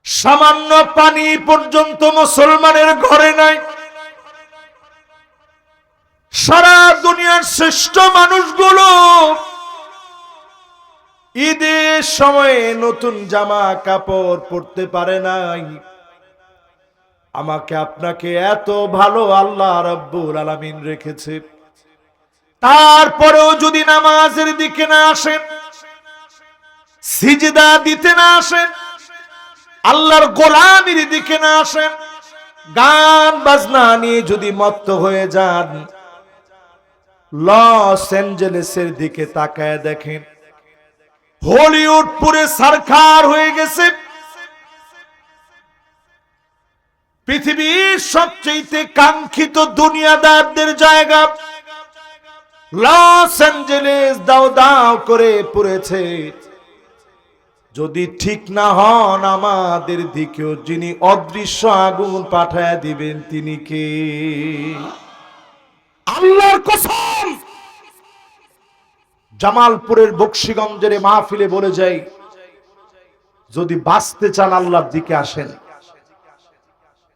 সামান্য পানি পর্যন্ত মুসলমানের ঘরে নাই। সারা দুনিয়ার শ্রেষ্ঠ মানুষগুলো ঈদের সময়ে নতুন জামা কাপড় পরতে পারে নাই। আমাকে আপনাকে এত ভালো আল্লাহ রাব্বুল আলামিন রেখেছে, তারপরেও যদি নামাজের দিকে না আসেন, সিজদা দিতে না আসেন, আল্লাহর গোলামির দিকে না আসেন, গান বাজনা নিয়ে যদি মত্ত হয়ে যান, লস অ্যাঞ্জেলেসের দিকে তাকায় দেখেন, হলিউড পুরে সরকার হয়ে গেছে। পৃথিবীর সবচেয়ে কাঙ্ক্ষিত দুনিয়াদারদের জায়গা লস অ্যাঞ্জেলেস দাও দাও করে পড়েছে। যদি ঠিক না হন, আমাদের দিকেও যিনি অদৃশ্য আগুন পাঠায় দিবেন তিনি কে? আল্লাহর কসম, জামালপুরের বক্সিগঞ্জের মাহফিলে বলে যাই, যদি বাঁচতে চান আল্লাহর দিকে আসেন।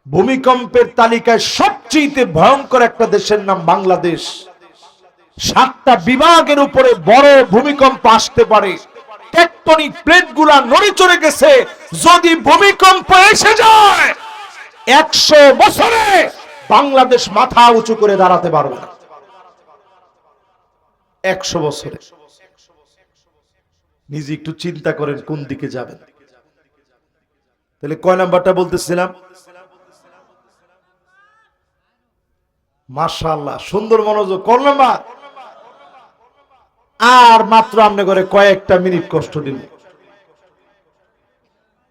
ভূমিকম্পের তালিকায় সবচেয়ে ভয়ঙ্কর একটা দেশের নাম বাংলাদেশ। 7টা বিভাগের উপরে বড় ভূমিকম্প আসতে পারে। টেকটনিক প্লেটগুলা নড়ে চড়ে গেছে। যদি ভূমিকম্প এসে যায়, 100 বছরে বাংলাদেশ মাথা উঁচু করে দাঁড়াতে পারবে না। 100 বছরে। নিজে একটু চিন্তা করেন কোন দিকে যাবেন। তাহলে কয় নাম্বারটা বলতেছিলাম? মাশাআল্লাহ, সুন্দর মনোযোগ করলাম। আর মাত্র আপনি করে কয়েকটা মিনিট কষ্ট দিব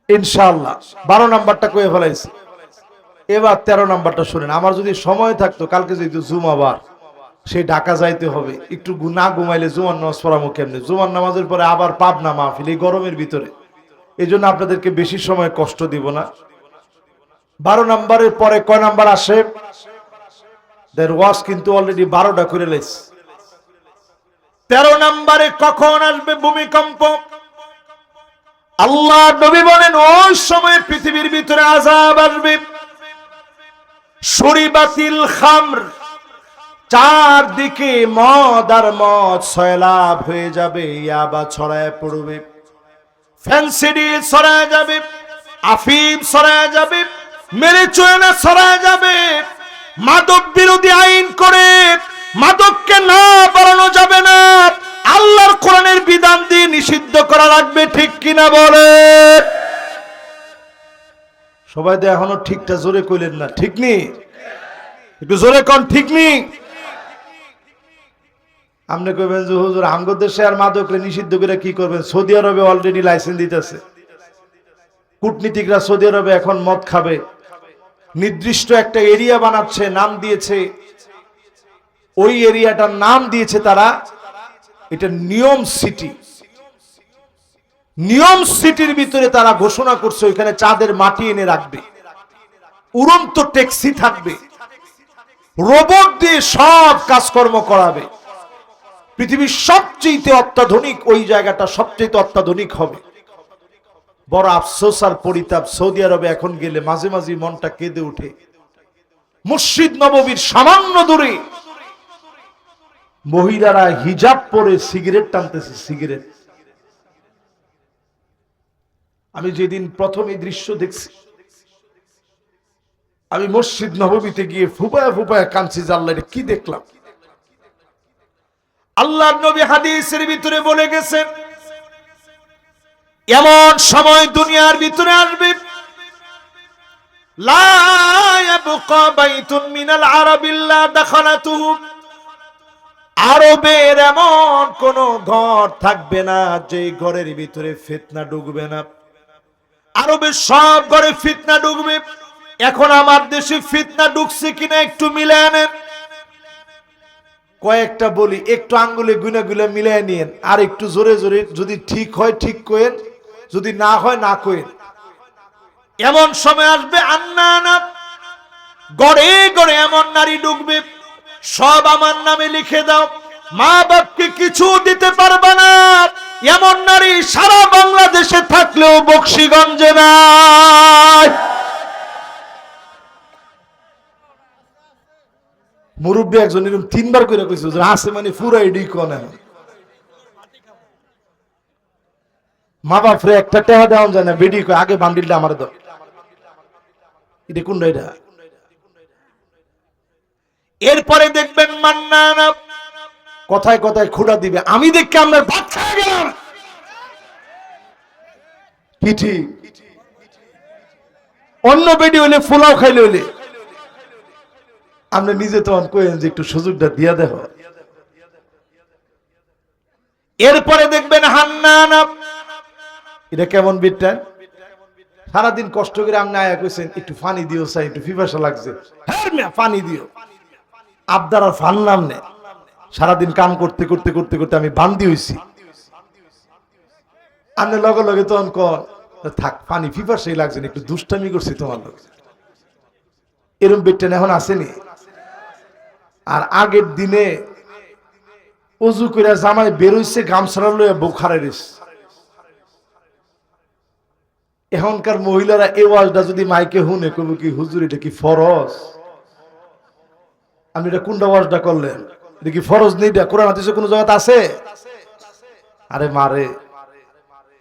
ইনশাআল্লাহ। 12 নাম্বারটা কয়ে ফেলাইছি, এবার 13 নাম্বারটা শুনেন। আমার যদি সময় থাকতো, কালকে যেহেতু জুমাবার, সেই ঢাকা যাইতে হবে, একটু না ঘুমাইলে জুমার নামাজ পড়াবো কেমনে? জুমার নামাজের পরে আবার পাবনা মাহফিল এই গরমের ভিতরে, এই জন্য আপনাদেরকে বেশি সময় কষ্ট দিব না। 12 নাম্বারের পরে কয় নাম্বার আসে? দের ওয়াজ কিন্তু অলরেডি 12টা করে লেছে। 13 নাম্বারে কখন আসবে ভূমিকম্প? আল্লাহ নবী বলেন ওই সময় পৃথিবীর ভিতরে আযাব আসবে। শুরিবাতিল খামর, চারদিকে মদ আর মদ সয়লাব হয়ে যাবে, ইয়াবা ছড়ায় পড়বে, ফ্যান্সিডি ছড়ায় যাবে, আফিম ছড়ায় যাবে, মেরিজুয়ানা ছড়ায় যাবে। মাদক বিরোধী আইন করে মাদককে না বাড়ানো যাবে না, আল্লাহর কোরআনের বিধান দিয়ে নিষিদ্ধ করা লাগবে, ঠিক কিনা বলে? সবাই তো এখনো ঠিকটা জোরে কইলেন না, ঠিক নি? একটু জোরে কোন ঠিক নি? আপনি কইবেন যে হুজুর আমগো দেশে আর মাদককে নিষিদ্ধ করে কি করবেন? সৌদি আরবে অলরেডি লাইসেন্স দিতেছে, কূটনীতিকরা সৌদি আরবে এখন মদ খাবে, নির্দিষ্ট একটা এরিয়া বানাচ্ছে, নাম দিয়েছে, ওই এরিয়াটার নাম দিয়েছে তারা, এটা নিয়ম সিটি। নিয়ম সিটির ভিতরে তারা ঘোষণা করছে ওইখানে চাঁদের মাটি এনে রাখবে, উড়ন্ত ট্যাক্সি থাকবে, রোবট দিয়ে সব কাজকর্ম করাবে। পৃথিবীর সবচেয়ে অত্যাধুনিক ওই জায়গাটা, সবচেয়ে অত্যাধুনিক হবে। বড় আফসোস আর পরিতাপ, সৌদি আরবে এখন গেলে মাঝে মাঝে মনটা কেঁদে ওঠে। মসজিদ নববীর সামান্য দূরে মহিলারা হিজাব পরে সিগারেট টানতেছে, সিগারেট। আমি যেদিন প্রথম এই দৃশ্য দেখছি, আমি মসজিদ নববীতে গিয়ে ফুপায় ফুপায় কাঁদছি, আল্লাহ কি দেখলাম। আল্লাহর নবী হাদিসের ভিতরে বলে গেছেন, এমন সময় দুনিয়ার ভিতরে আসবে, লা ইয়াবকা বাইতুন মিনাল আরাবিল্লা দাখালাতুহু, আরবের এমন কোন ঘর থাকবে না যে ঘরের ভিতরে ফিতনা ঢুকবে না। আরবের সব ঘরে ফিতনা ঢুকবে। এখন আমার দেশে ফিতনা ঢুকছে কিনা একটু মিলায় নেন। কয়েকটা বলি, একটু আঙ্গুলে গুনা গুলা মিলায় নিয়েন, আর একটু জোরে জোরে, যদি ঠিক হয় ঠিক কইেন, যদি না হয় না কইেন। এমন সময় আসবে, আন্নানা, গড়ে গড়ে এমন নারী ঢুকবে, সব আমার নামে লিখে দাও, মা বাপকে কিছু দিতে পারবে না, এমন নারী সারা বাংলাদেশে থাকলেও বকশীগঞ্জে নাই। মুরব্বী একজন এরকম 3 বার করে কইছে, আছে মানে পুরো এডি কোন মা বাপরে একটা টাকা দেওয়া যায় না, বেডি কয় আগে বান্ডিলটা আমার দাও। এটা কোনটা? এটা। এরপরে দেখবেন মান্নানা কথায় কথায় খুঁড়া দিবে, আমি দেখে আমরা ভাত খাই গেলাম, কি ঠিক? অন্য বেডি হইলে ফুলাও খাইলে হইলে আপনি নিজে তখন কইেন যে একটু সুযোগটা দিয়া দেখো। এরপরে দেখবেন হান্নানা, এটা কেমন বিটটা? সারাদিন কষ্ট করে আপনি আয়া কইছেন একটু পানি দিও, চাই একটু পিপাসা লাগছে, হ্যাঁ মিয়া পানি দিও। আবদার আর ফান নাম নে, সারাদিন কাম করতে করতে করতে করতে আমি বান্দি হইছি। আপনি লগে লগে তখন কন থাক পানি পিপাসাই লাগছে না, একটু দুষ্টামি করছি তোমার লোক। এরম বেটটা এখন আসেনি। আর আগের দিনে অজু করে জামাই বেরোইছে, গামছাড়া লইয়া বোখারে রয়েছে। এখনকার মহিলারা এই ওয়াজটা যদি মাইকে শুনে কইব কি হুজুর এটা কি ফরজ? আপনি এটা কোনটা ওয়াজটা করলেন? এটা কি ফরজ নেই? এটা কোরআন হাদিসে কোন জায়গাতে আছে? আরে মারে,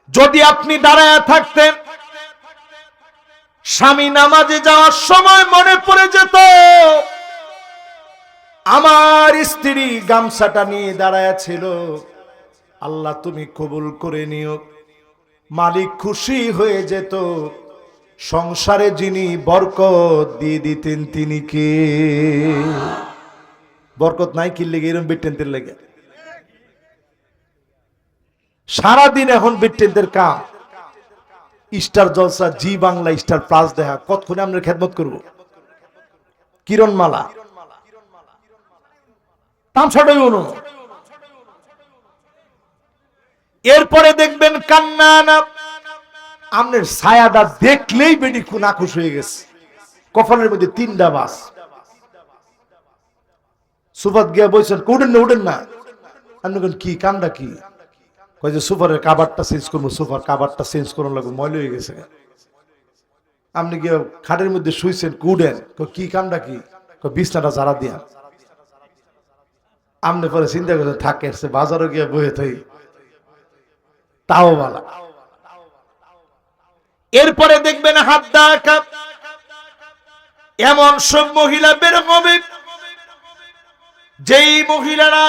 যদি আপনি দাঁড়ায় থাকতেন, স্বামী নামাজে যাওয়ার সময় মনে পড়ে যেত আমার স্ত্রী গামছাটা নিয়ে দাঁড়ায় ছিল, আল্লাহ তুমি কবুল করে নিও, মালিক খুশি হয়ে যেত, সংসারে যিনি বরকত দিয়ে দিতেন তিনি কে? বরকত নাই কি লেগে এরকম বিট্টেনদের লেগে সারাদিন এখন বিট্টেনদের কাম স্টার জলসা, জি বাংলা, স্টার প্লাস দেখা, কতক্ষণে আমরা খেদমত করব। কিরণমালা তামসাটাই অনু। এরপরে দেখবেন কান্নানা, আপনার ছায়াটা দেখলেই বেডি নাকুশ হয়ে গেছে, কপালের মধ্যে 3টা বাস। সুফাত গিয়া বলছেন উঠেন না উঠেন না, আপনি কি কান্দা কি? কয় যে সুপারের কাবারটা চেঞ্জ করবো, সুপার কাবারটা চেঞ্জ করার লাগবে, ময়লা হয়ে গেছে। আপনি গিয়ে খাটের মধ্যে শুইছেন, উঠেন, কি কান্দা কি? বিছনাটা ঝাড়া দিয়া। আপনি পরে চিন্তা করছেন থাকে বাজারে গিয়ে বয়ে থাই, তাও বালা। এরপরে দেখবেন হাত দেখা, এমন সব মহিলা বের হবে যেই মহিলারা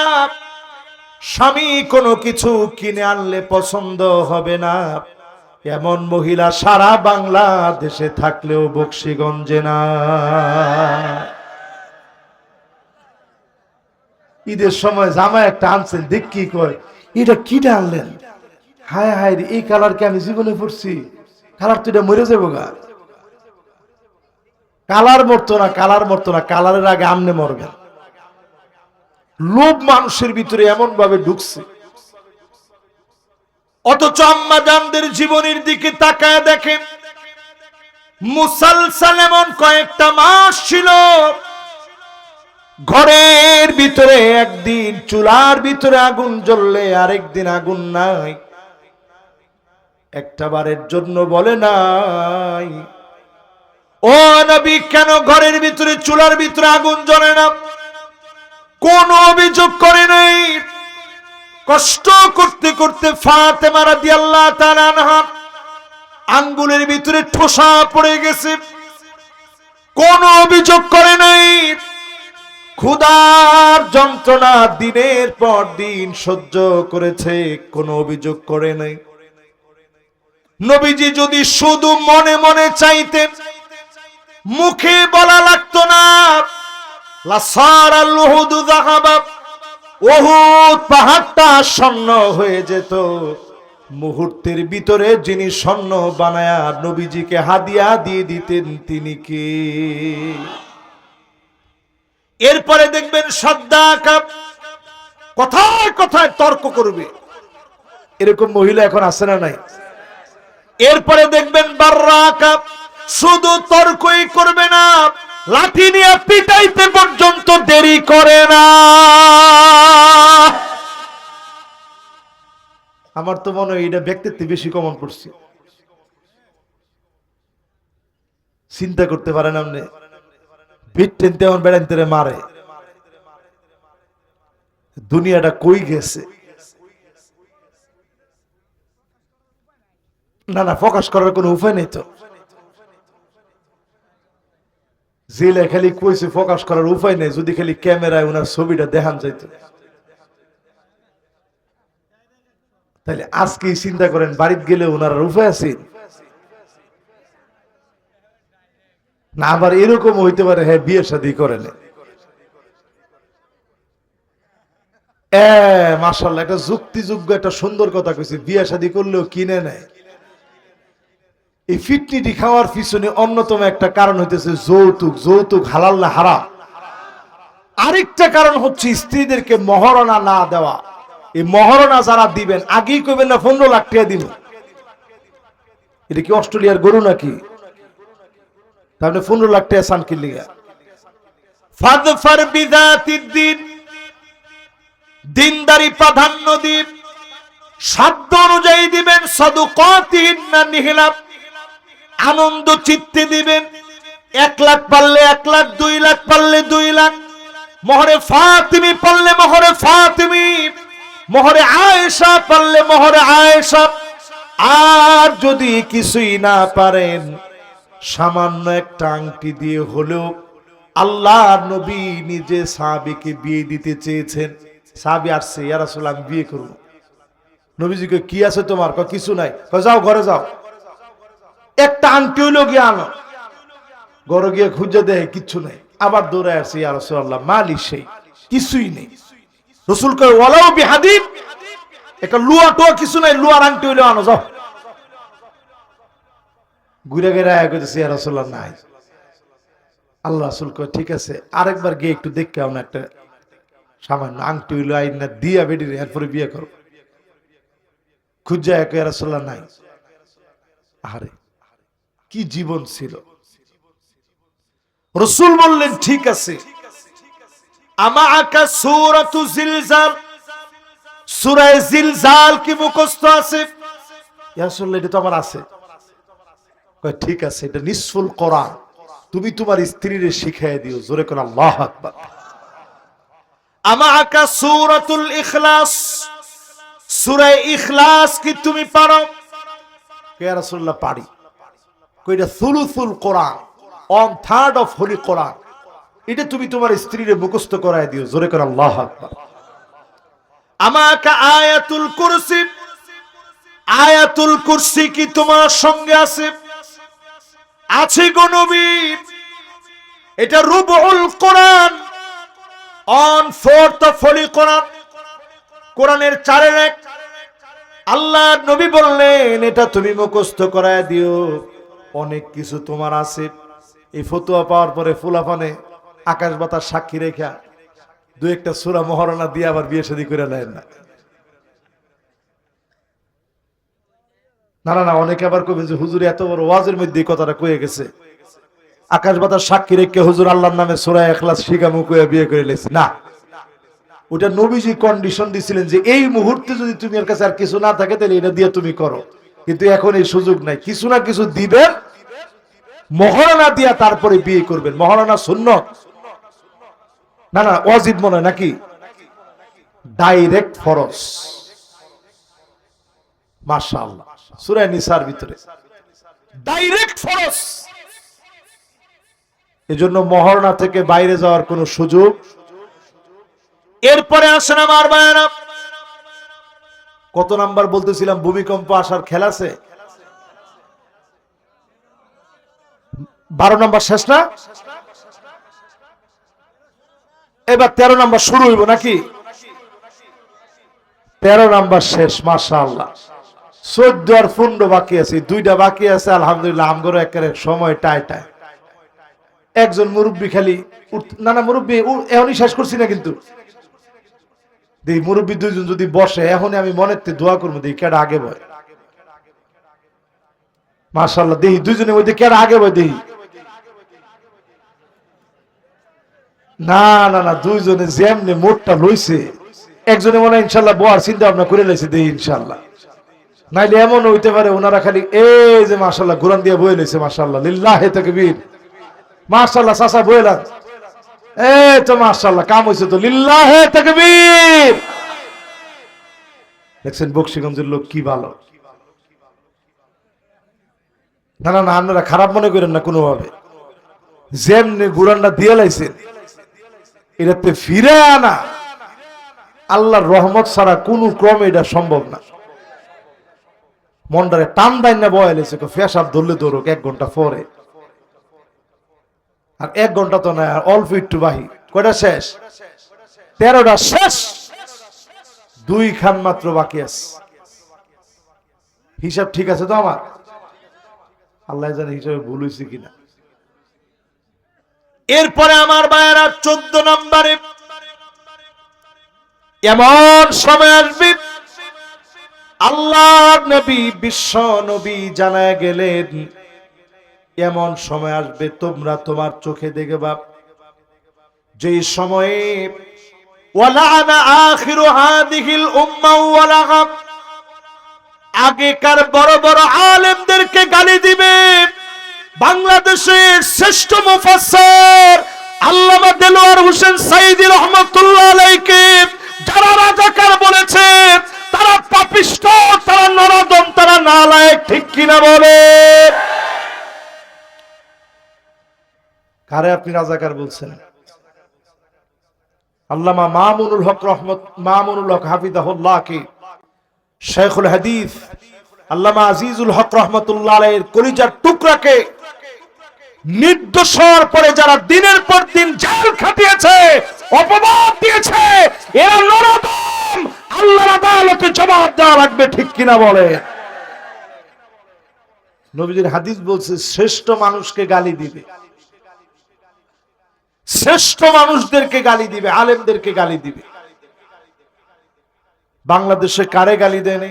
স্বামী কোনো কিছু কিনে আনলে পছন্দ হবে না, এমন মহিলা সারা বাংলাদেশে থাকলেও বকশীগঞ্জে না। ঈদের সময় জামা একটা আনছেন, দেখ কি কয়, এটা কিটা আনলেন? হায় হায়, এই কালার কি আমি জীবনে পড়ছি? কালার তো এটা মরে যাবো গা। কালার মরতো না, কালার মরতো না, কালারের আগে আমনে মরবেন। লোভ মানুষের ভিতরে এমন ভাবে ঢুকছে, অথচ আম্মা জানদের জীবনের দিকে তাকায় দেখেন, মুসালসাল এমন কয়েকটা মাস ছিল, ঘরের ভিতরে একদিন চুলার ভিতরে আগুন জ্বললে আরেকদিন আগুন নাই। একটা বারের জন্য বলে নাই, ও নবী কেন ঘরের ভিতরে চুলার ভিতরে আগুন জ্বলে না? কোন অভিযোগ করে নাই। কষ্ট করতে করতে ফাতেমা রাদিয়াল্লাহু তাআলা আনহা আঙ্গুলের ভিতরে ঠোসা পড়ে গেছে, কোন অভিযোগ করে নাই। ক্ষুধার যন্ত্রণা দিনের পর দিন সহ্য করেছে, কোনো অভিযোগ করে নাই। নবীজি যদি শুধু মনে মনে চাইতেন, মুখে বলা লাগতো না, লাসারাল উহুদু যাহাবা, উহুদ পাহাড়টা স্বর্ণ হয়ে যেত। মুহূর্তের ভিতরে যিনি স্বর্ণ বানায়া নবীজিকে হাদিয়া দিয়ে দিতেন তিনি কে? এরপরে দেখবেন সাদ্দাকা কথায় কথায় তর্ক করবে, এরকম মহিলা এখন আছে না নাই? এরপরে দেখবেন বাররাকা শুধু তর্কই করবে না, লাঠি নিয়ে পিটাইতে পর্যন্ত দেরি করে না। আমার তো মনে হয় এটা ব্যক্তিত্বে বেশি কমন পড়ছে। চিন্তা করতে পারেন আপনি, বিট্টেন তেমন বেড়াইতে মারে, দুনিয়াটা কই গেছে? না না, প্রকাশ করার কোনো উপায় নেই তো। জেলে খালি কইছে প্রকাশ করার উপায় নেই, যদি খালি ক্যামেরায় ওনার ছবিটা দেখান যাইত। তাহলে আজকে চিন্তা করেন, বাড়িতে গেলে ওনার উপায় আছে না? আবার এরকম হইতে পারে, হ্যাঁ বিয়ে শাদী করেন, মাশাআল্লাহ, একটা যুক্তিযোগ্য একটা সুন্দর কথা কইছে, বিয়ে শাদী করলেও কিনে নেয়। এই ফিটনিটি খাওয়ার পিছনে অন্যতম একটা কারণ হইতেছে যৌতুক। যৌতুক হালাল না হারাম? আরেকটা কারণ হচ্ছে স্ত্রীদেরকে মহারণা না দেওয়া। এই মহারণা যারা দিবেন, আগেই কইবেন না 15 লাখ টাকা দিব। এটা কি অস্ট্রেলিয়ার গরু নাকি? তাহলে 15 লাখ টাকা সান কি লিগা? ফাদফার বিযাতিদ দ্বীন, দিনদারি প্রাধান্য দিন, সাধ্য অনুযায়ী দিবেন। সাদুকাতিন না নিহিলাম, আনন্দ চিত্তে দিবেন। 1 লাখ পারলে 1 লাখ, 2 লাখ পারলে 2 লাখ, মোহরে ফাতিমি পারলে মোহরে ফাতিমি, মোহরে আয়েশা পারলে মোহরে আয়েশা। আর যদি কিছুই না পারেন, সামান্য একটা আংটি দিয়ে হলেও, আল্লাহর নবী নিজে সাহাবীকে বিয়ে দিতে চেয়েছেন। সাহাবী আসছে, ইয়া রাসূলুল্লাহ আমি বিয়ে করব। নবীজিকে কি আছে তোমার? কয় কিছু নাই। কয় যাও ঘরে যাও, একটা আংটি হইলো গিয়ে আনো। ঘরে গিয়ে খুঁজে দেয় কিচ্ছু নাই, আবার দৌড়ায় আসছে, ইয়া রাসূলুল্লাহ মালি সেই। কিছুই নেই। রাসূল কয় ওয়ালাউ বিহাদিদ, একটা লুয়া টোয়া কিছু নাই, লুয়ার আংটি হইলে আনো যাও। ঘুরে ঘুরে আয়া কইতেছে ইয়া রাসূলুল্লাহ নাই। আল্লাহ রাসূল কয় ঠিক আছে, আরেকবার গিয়ে একটু দেখে আনো, একটা সামান্য আংটি হইলো আইনা দিয়া বেডির এরপরে বিয়ে করো। খুঁজা এক ইয়া রাসূলুল্লাহ নাই। আরে কি জীবন ছিল। রাসূল বললেন ঠিক আছে, আমাকা সূরাতু জিলজাল, সূরা জিলজাল কি মুখস্থ আছে? ইয়া রাসূলুল্লাহ এটা তো আমার আছে। কয় ঠিক আছে, এটা নিসফুল কোরআন, তুমি তোমার স্ত্রীরে শিখাইয়া দিও। জোরে করে আল্লাহু আকবার। আমাকা সূরাতুল ইখলাস, সূরা ইখলাস কি তুমি পারো? ইয়া রাসূলুল্লাহ পারি। কইটা সুলুসুল কোরআন, 1/3 অফ হোলি কোরআন, এটা তুমি তোমার স্ত্রীরে মুখস্থ করায় দিও। জোরে করে আল্লাহু আকবার। আমাকা আয়াতুল কুরসি, আয়াতুল কুরসি কি তোমার সঙ্গে আছে? আছে গো নবী, এটা রুবুল কোরআন, 1/4 অফ হোলি কোরআন, কোরআনের 4/1। আল্লাহ নবী বললেন এটা তুমি মুখস্থ করায় দিও। অনেক কিছু তোমার আছে। এই ফতোয়া পাওয়ার পরে ফুলাফানে আকাশ বাতাস সাক্ষী রেখা দুই একটা সূরা মহারণা দিয়ে আবার বিয়ে শাদী করে নেন না। না না না, অনেকে আবার কবে যে হুজুর এত বড় ওয়াজের মধ্যে এই কথাটা কয়ে গেছে, আকাশ বাতাস সাক্ষী রেখে হুজুর আল্লাহর নামে সূরা ইখলাস শিখামু কয়ে বিয়ে করে লেছি না। ওটা নবীজি কন্ডিশন দিছিলেন যে এই মুহূর্তে যদি তুমি এর কাছে আর কিছু না থাকে তাহলে এটা দিয়ে তুমি করো, কিন্তু এখন এই সুযোগ নাই। কিছু না কিছু দিবেন, মহারণা দিয়া তারপরে বিয়ে করবেন। মহারণা সুন্নাত না, না ওয়াজিব মনে হয় নাকি? ডাইরেক্ট ফরজ। মাশাআল্লাহ, সূরা নিসার ভিতরে ডাইরেক্ট ফরজ। এজন্য মহারণা থেকে বাইরে যাওয়ার কোনো সুযোগ। এরপরে আসেন আমার ভাইরা, কত নাম্বার বলতেছিলাম ভূমিকম্প আসার খেলা আছে? 12 নাম্বার শেষ না? এবার 13 নাম্বার শুরু হইব নাকি? 13 নাম্বার শেষ। মাশাআল্লাহ, 14 আর 15 বাকি আছে, 2টা বাকি আছে। আলহামদুলিল্লাহ আমগরও একেবারে সময় টাইটাই। একজন মুরব্বী খালি না না, মুরব্বী এখনই শেষ করছি না, কিন্তু দেখি মুরব্বী 2জন যদি বসে এখনই আমি মনের থেকে দোয়া করবো, দেখি কেডা আগে বয়। মাশাআল্লাহ, দেখি 2জনের মধ্যে কেডা আগে বয় দেখি। না না না, 2জনে যেমনি মোটটা লইছে, একজনে মনে হয় ইনশাআল্লাহ বয়ার চিন্তা ভাবনা করে লাইছে, দেখি ইনশাআল্লাহ। নাইলে এমন হইতে পারে ওনারা খালি এই যে মাশাআল্লাহ কোরআন দিয়ে বয়ে লইছে। মাশাআল্লাহ, লিল্লাহি তাকবীর। মাশাআল্লাহ, চাচা বইলাম, এই তো মাশাআল্লাহ কাম হইছে তো, লিল্লাহি তাকবীর। দেখছেন বকশীগঞ্জের লোক কি ভালো। না না না, আপনারা খারাপ মনে করেন না কোনোভাবে। যেমনি কোরআনটা দিয়ে লাইছেন, এটাতে ফিরে আনা আল্লাহর রহমত ছাড়া কোনো ক্রমে এটা সম্ভব না। মনটারে টান দাইন না বয়ে লাইছে, ফেসাব ধরলে ধরুক 1 ঘন্টা পরে। আর 1 ঘন্টা তো না, অল্প একটু বাহি। কয়টা শেষ? 13টা শেষ, 2 খান মাত্র বাকি আছে। হিসাব ঠিক আছে তো আমার? আল্লাহ জানে হিসাবে ভুল হয়েছে কিনা। এরপরে আমার ভাইয়েরা 14 নম্বরে এমন সময় আসবে, আল্লাহর নবী বিশ্ব নবী জানায় গেলেন, এমন সময় আসবে তোমরা তোমার চোখে দেখবা, যেই সময়ে ওয়ালানা আখিরু হাদিহিল উম্মাহ ওয়ালাগা, আগেকার বড় বড় আলেমদেরকে গালি দিবে। বাংলাদেশের শ্রেষ্ঠ মুফাসসির আল্লামা দেলোয়ার হোসেন সাইদী রহমাতুল্লাহ আলাইহি যারা রাজাকার বলেছে, তারা পাপিষ্ঠ, তারা নরদম, তারা নালায়েক, ঠিক কিনা বলে? কারে আপনি রাজাকার বলছেন? আল্লামা মামুনুল হক হাফিজাহুল্লাহ কি শেখুল হাদিস আল্লামা আজিজুল হক রহমাতুল্লাহ আলাইহির কলিজার টুকরাকে নির্দোষ হওয়ার পরে যারা দিনের পর দিন জেল খাটিয়েছে, অপবাদ দিয়েছে, এরা নরদম, আল্লাহর আদালতে জবাব দেওয়া লাগবে, ঠিক কিনা বলে? নবীজির হাদিস বলছে শ্রেষ্ঠ মানুষকে গালি দিবে, শ্রেষ্ঠ মানুষদেরকে গালি দিবে, আলেমদেরকে গালি দিবে। বাংলাদেশে কারে গালি দেয়নি?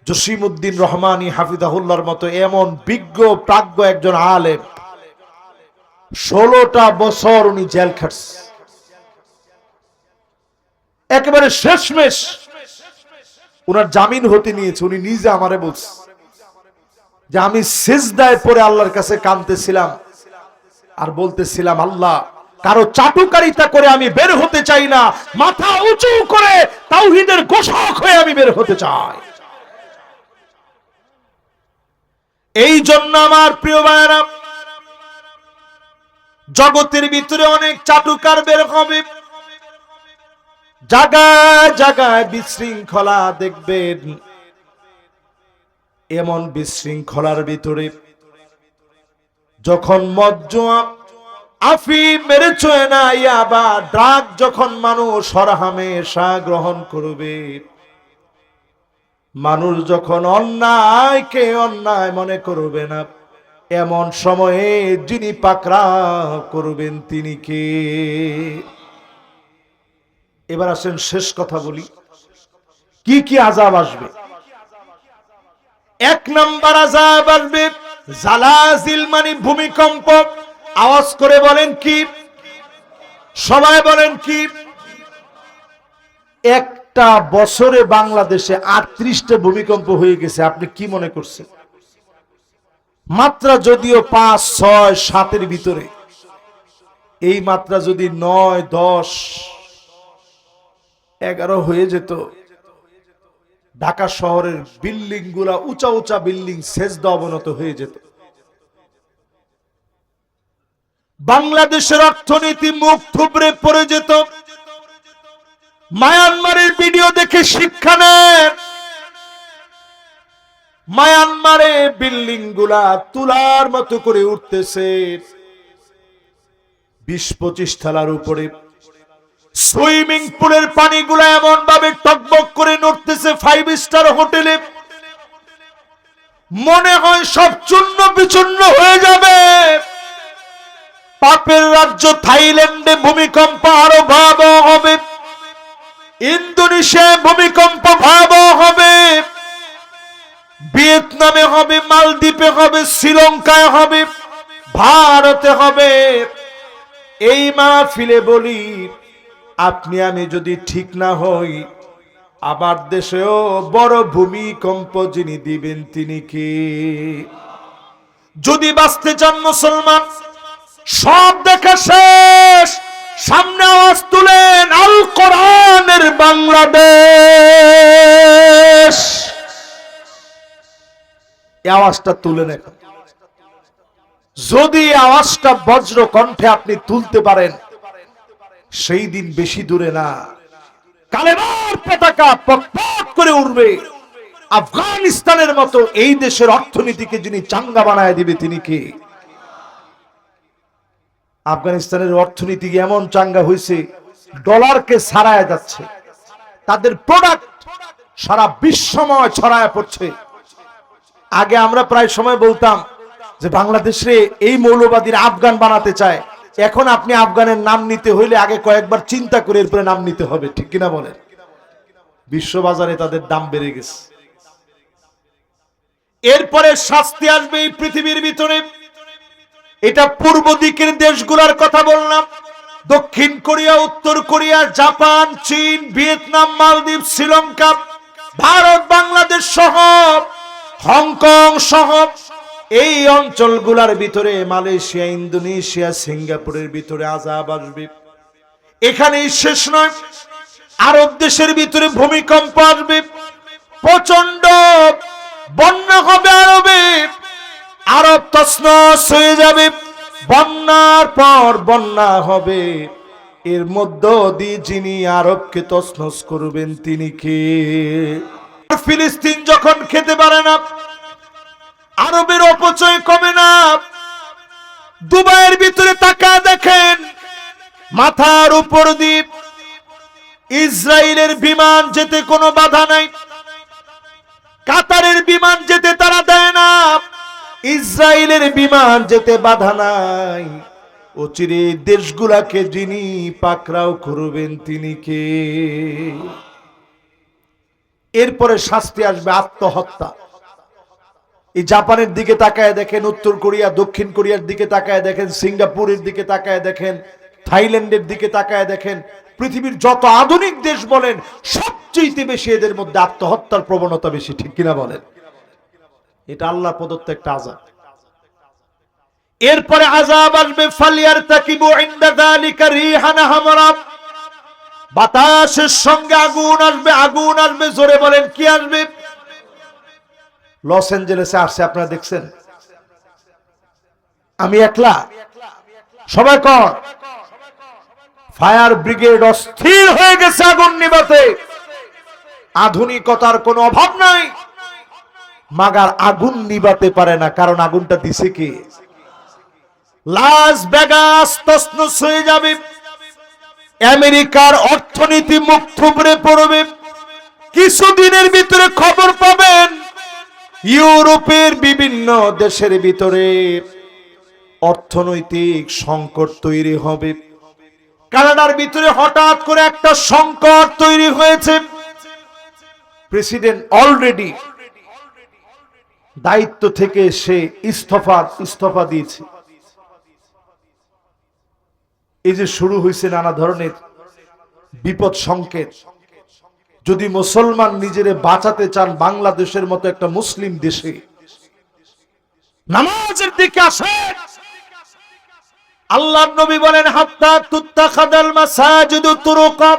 জসিমউদ্দিন রহমানী হাফিজাহুল্লাহর মতো এমন বিজ্ঞ প্রাজ্ঞ একজন আলেম, 16টা বছর উনি জেল খাটছে, একেবারে শেষমেশ উনার জামিন হতে নিয়েছে। উনি নিজে আমারে বলছে যে আমি সিজদায় পড়ে আল্লাহর কাছে কাঁদতেছিলাম আর বলতেছিলাম, আল্লাহ, কারো চাটুকারিতা করে আমি বের হতে চাই না, মাথা উঁচু করে তাওহীদের ঘোষক হয়ে আমি বের হতে চাই। এই জন্য আমার প্রিয় ভাইরা, জগতের ভিতরে অনেক চাটুকার বের হবে, জায়গায় জায়গায় বিশৃঙ্খলা দেখবেন। এমন বিশৃঙ্খলার ভিতরে যখন মজ্জুয়া, আফিম, মেরেচয়না, ইয়াবা, ড্রাগ যখন মানুষ হরহামেশা গ্রহণ করবে, মানুষ যখন অন্যায়কে অন্যায় মনে করবে না, এমন সময়ে যিনি পাকড়াও করবেন তিনি কে? এবার আসেন শেষ কথা বলি, কি কি আযাব আসবে। 1 নাম্বার আযাব আসবে জালাজিল, মানে ভূমিকম্প। আওয়াজ করে বলেন কি? সবাই বলেন কি? একটা বছরে বাংলাদেশে 38টা ভূমিকম্প হয়ে গেছে। আপনি কি মনে করছেন? মাত্রা যদিও 5, 6, 7 ভিতরে, এই মাত্রা যদি 9, 10, 11 হয়ে যেত, ঢাকা শহরের বিল্ডিং গুলা, উঁচা উঁচা বিল্ডিং সেজদা অবনত হয়ে যেত। বাংলাদেশের অর্থনীতি মুখ থুবড়ে পড়ে যেত। মায়ানমারের ভিডিও দেখে শিক্ষা নেন। মায়ানমারে বিল্ডিং গুলা তুলার মতো করে উঠতেছে, 20-25 তলার উপরে। সুইমিং পুলের পানিগুলা এমন ভাবে টকবক করে নড়তেছে 5 স্টার হোটেলে, মনে হয় সব চূর্ণ বিচূর্ণ হয়ে যাবে। পাপের রাজ্য থাইল্যান্ডে ভূমিকম্প আরো ভয়াবহ হবে, ইন্দোনেশিয়ায় ভূমিকম্প ভয়াবহ হবে, ভিয়েতনামে হবে, মালদ্বীপে হবে, শ্রীলঙ্কায় হবে, ভারতে হবে। এই মাহফিলে বলি, আপনি আমি যদি ঠিক না হই, আমার দেশেও বড় ভূমিকম্প যিনি দিবেন তিনি কে? যদি বাঁচতে চান মুসলমান, সব দেখা শেষ, সামনে আওয়াজ তুলেন, আল কোরআনের বাংলাদেশ। এই আওয়াজটা তুলেন এখন। যদি আওয়াজটা বজ্র কণ্ঠে আপনি তুলতে পারেন, সেই দিন বেশি দূরে না, কালেমার পতাকা পকপক করে উঠবে। আফগানিস্তানের মতো এই দেশের অর্থনীতিকে যিনি চাঙ্গা বানায় দিবে তিনি কে? আফগানিস্তানের অর্থনীতি এমন চাঙ্গা হয়েছে, ডলারকে ছাড়ায় যাচ্ছে, তাদের প্রোডাক্ট সারা বিশ্বময় ছড়ায় পড়ছে। আগে আমরা প্রায় সময় বলতাম যে বাংলাদেশে এই মৌলবাদীর আফগান বানাতে চায়। এখন আপনি আফগানের নাম নিতে হইলে আগে কয়েকবার চিন্তা করে এরপরে নাম নিতে হবে, ঠিক কিনা বলেন? বিশ্ববাজারে তাদের দাম বেড়ে গেছে। এরপরে শাস্তি আসবে এই পৃথিবীর ভিতরে। এটা পূর্ব দিকের দেশগুলোর কথা বললাম, দক্ষিণ কোরিয়া, উত্তর কোরিয়া, জাপান, চীন, ভিয়েতনাম, মালদ্বীপ, শ্রীলঙ্কা, ভারত, বাংলাদেশ সহ, হংকং সহ এই অঞ্চলগুলোর ভিতরে, মালয়েশিয়া, ইন্দোনেশিয়া, সিঙ্গাপুরের ভিতরে আযাব আসবে। এখানেই শেষ নয়, আরব দেশের ভিতরে ভূমিকম্প আসবে, প্রচন্ড বন্যা হবে আরবে, আরব তছনছ হয়ে যাবে, বন্যার পর বন্যা হবে। এর মধ্য দিয়ে যিনি আরবকে তছনছ করবেন তিনি কে? ফিলিস্তিন যখন খেতে পারে না, আরবের অপচয় কমে না। দুবাইয়ের ভিতরে তাকায় দেখেন, মাথার উপর দিয়ে ইসরায়েলের বিমান যেতে কোনো বাধা নাই, কাতারের বিমান যেতে তারা দেয় না, ইসরায়েলের বিমান যেতে বাধা নাই। অচিরে দেশগুলাকে যিনি পাকড়াও করবেন তিনি কে? এরপরে শাস্তি আসবে আত্মহত্যা। এই জাপানের দিকে তাকায় দেখেন, উত্তর কোরিয়া, দক্ষিণ কোরিয়ার দিকে তাকায় দেখেন, সিঙ্গাপুরের দিকে তাকায় দেখেন, থাইল্যান্ডের দিকে তাকায় দেখেন, পৃথিবীর যত আধুনিক দেশ বলেন সবচেয়ে বেশি এদের মধ্যে আত্মহত্যার প্রবণতা বেশি, ঠিক কিনা বলেন? এটা আল্লাহ প্রদত্ত একটা আযাব। এরপরে আযাব আসবে ফালিয়ারতাকিবু ইনদা যালিকা রিহান হামরা, বাতাসের সঙ্গে আগুন আসবে, আগুন আসবে, জোরে বলেন কি আসবে? লস অ্যাঞ্জেলেসে আসছে, আপনারা দেখছেন? আমি একলা, সবাই কর। ফায়ার ব্রিগেড অস্থির হয়ে গেছে আগুন নিভাতে। আধুনিকতার কোনো অভাব নাই, মাগার আগুন নিভাতে পারে না, কারণ আগুনটা দিছে কে? লাস ভেগাস তছনছ হয়ে যাবে, আমেরিকার অর্থনীতি মুখ থুবড়ে পড়বে। কিছুদিনের ভিতরে খবর পাবেন ইউরোপের বিভিন্ন দেশের ভিতরে অর্থনৈতিক সংকট তৈরি হবে। কানাডার ভিতরে হঠাৎ করে একটা সংকট তৈরি হয়েছে। প্রেসিডেন্ট অলরেডি দায়িত্ব থেকে সে ইস্তফা দিয়েছে। এই যে শুরু হয়েছে নানা ধরনের বিপদ সংকেত। যদি মুসলমান নিজেরে বাঁচাতে চান বাংলাদেশের মতো একটা মুসলিম দেশে, নামাজের দিকে আসেন। আল্লাহর নবী বলেন হাত্তা তুত্তাখাদাল মাসাজিদু তুরুকা,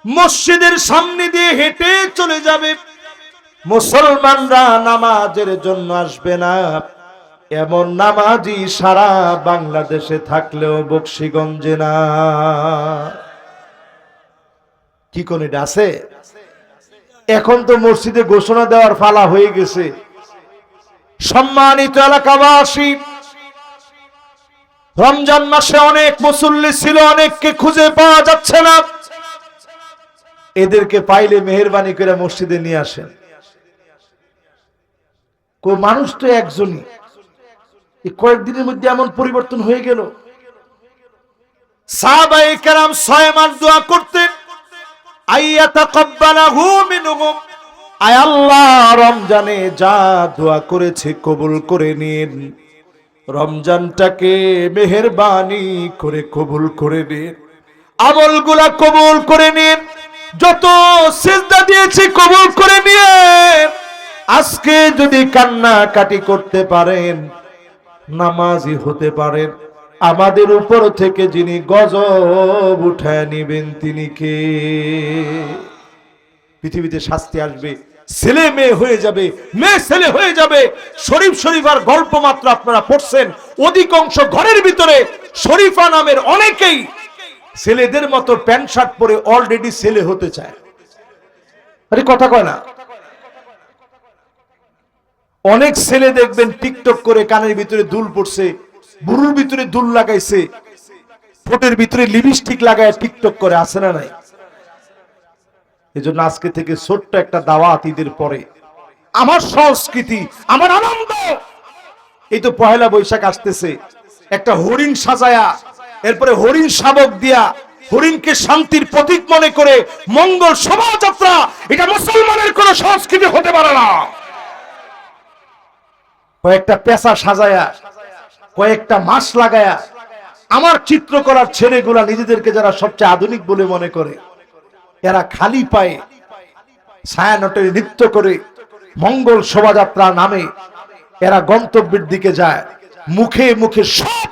মসজিদের সামনে দিয়ে হেঁটে চলে যাবে। মুসলমানরা নামাজের জন্য আসবে না, এমন নামাজি সারা বাংলাদেশে থাকলেও বকশীগঞ্জে না। কি কোন এটা আছে? এখন তো মসজিদে ঘোষণা দেওয়ার ফালা হয়ে গেছে, সম্মানিত এলাকাবাসী, রমজান মাসে অনেক মুসল্লি ছিল, অনেককে খুঁজে পাওয়া যাচ্ছে না। এদেরকে পাইলে মেহেরবানি করে মসজিদে নিয়ে আসেন। মানুষ তো একজনই, এই কয়েকদিনের মধ্যে এমন পরিবর্তন হয়ে গেল। সাহাবায়ে কেরাম 6 মাস দোয়া করতেন, আইয়াতাকাব্বালাহু মিনহুম, আয় আল্লাহ রমজানে যা দোয়া করেছে কবুল করে নিন, রমজানটাকে মেহেরবানি করে কবুল করে নিন, আমলগুলা কবুল করে নিন, যত সিজদা দিয়েছি কবুল করে নিন। আজকে যদি কান্নাকাটি করতে পারেন, নামাজি হতে পারেন, আমাদের উপর থেকে যিনি গজব উঠায় নিবেন তিনি কে? পৃথিবীতে শাস্তি আসবে, ছেলে মেয়ে হয়ে যাবে, মেয়ে ছেলে হয়ে যাবে। শরীফার গল্প মাত্র আপনারা পড়ছেন, অধিকাংশ ঘরের ভিতরে শরীফা নামের অনেকেই ছেলেদের মতো প্যান্ট শার্ট পরে অলরেডি ছেলে হতে চায়। আরে কথা কয় না? অনেক ছেলে দেখবেন টিকটক করে কানের ভিতরে দুল পড়ছে, বুড়ুর ভিতরে দুল লাগাইছে, ঠোঁটের ভিতরে লিপস্টিক লাগায় টিকটক করে, আছে না নাই? এজন্য আজকে থেকে ছোট্ট একটা দাওয়াত ঈদের পরে, আমার সংস্কৃতি, আমার আনন্দ। এই তো পহেলা বৈশাখ আসতেছে, একটা হরিণ সাজায়া, এরপরে হরিণ শাবক দিয়া, হরিণকে শান্তির প্রতীক মনে করে মঙ্গল শোভাযাত্রা, এটা মুসলমানের কোন সংস্কৃতি হতে পারে না। কয়েকটা পেশা সাজায়া, কয়েকটা মাস লাগায়া, আমার চিত্রকলার ছেলেগুলা নিজেদেরকে যারা সবচেয়ে আধুনিক বলে মনে করে, এরা খালি পায়ে ছায়ানটে নৃত্য করে মঙ্গল শোভাযাত্রা নামে এরা গন্তব্যের দিকে যায়। মুখে মুখে সব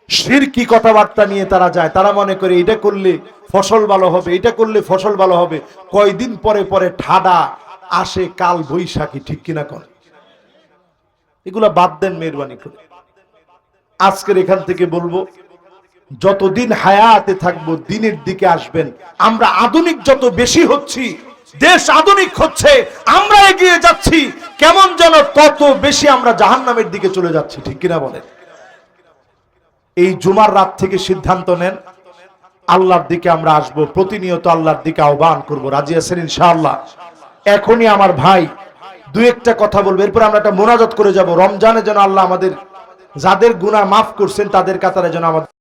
শিরকি কথাবার্তা নিয়ে তারা যায়। তারা মনে করে এটা করলে ফসল ভালো হবে, এটা করলে ফসল ভালো হবে। কয়দিন পরে পরে ঠাডা আসে, কাল বৈশাখী, ঠিক কিনা কর? এগুলা বাদ দেন মেহেরবানি করে। আজকের এখান থেকে বলবো, যতদিন হায়াতে থাকবো দিনের দিকে আসবেন। আমরা আধুনিক যত বেশি হচ্ছি, দেশ আধুনিক হচ্ছে, আমরা এগিয়ে যাচ্ছি, কেমন যেন তত বেশি আমরা জাহান্নামের দিকে চলে যাচ্ছি, ঠিক কিনা বলেন? এই জুমার রাত থেকে সিদ্ধান্ত নেন আল্লাহর দিকে আমরা আসব, প্রতিনিয়ত আল্লাহর দিকে আহ্বান করব। রাজি আছেন ইনশাআল্লাহ? এখনই আমার ভাই দু একটা কথা বলবো, এরপর আমরা একটা মোনাজাত করে যাব। রমজানে যেন আল্লাহ আমাদের যাদের গুনাহ মাফ করছেন তাদের কাতারে যেন আমাদের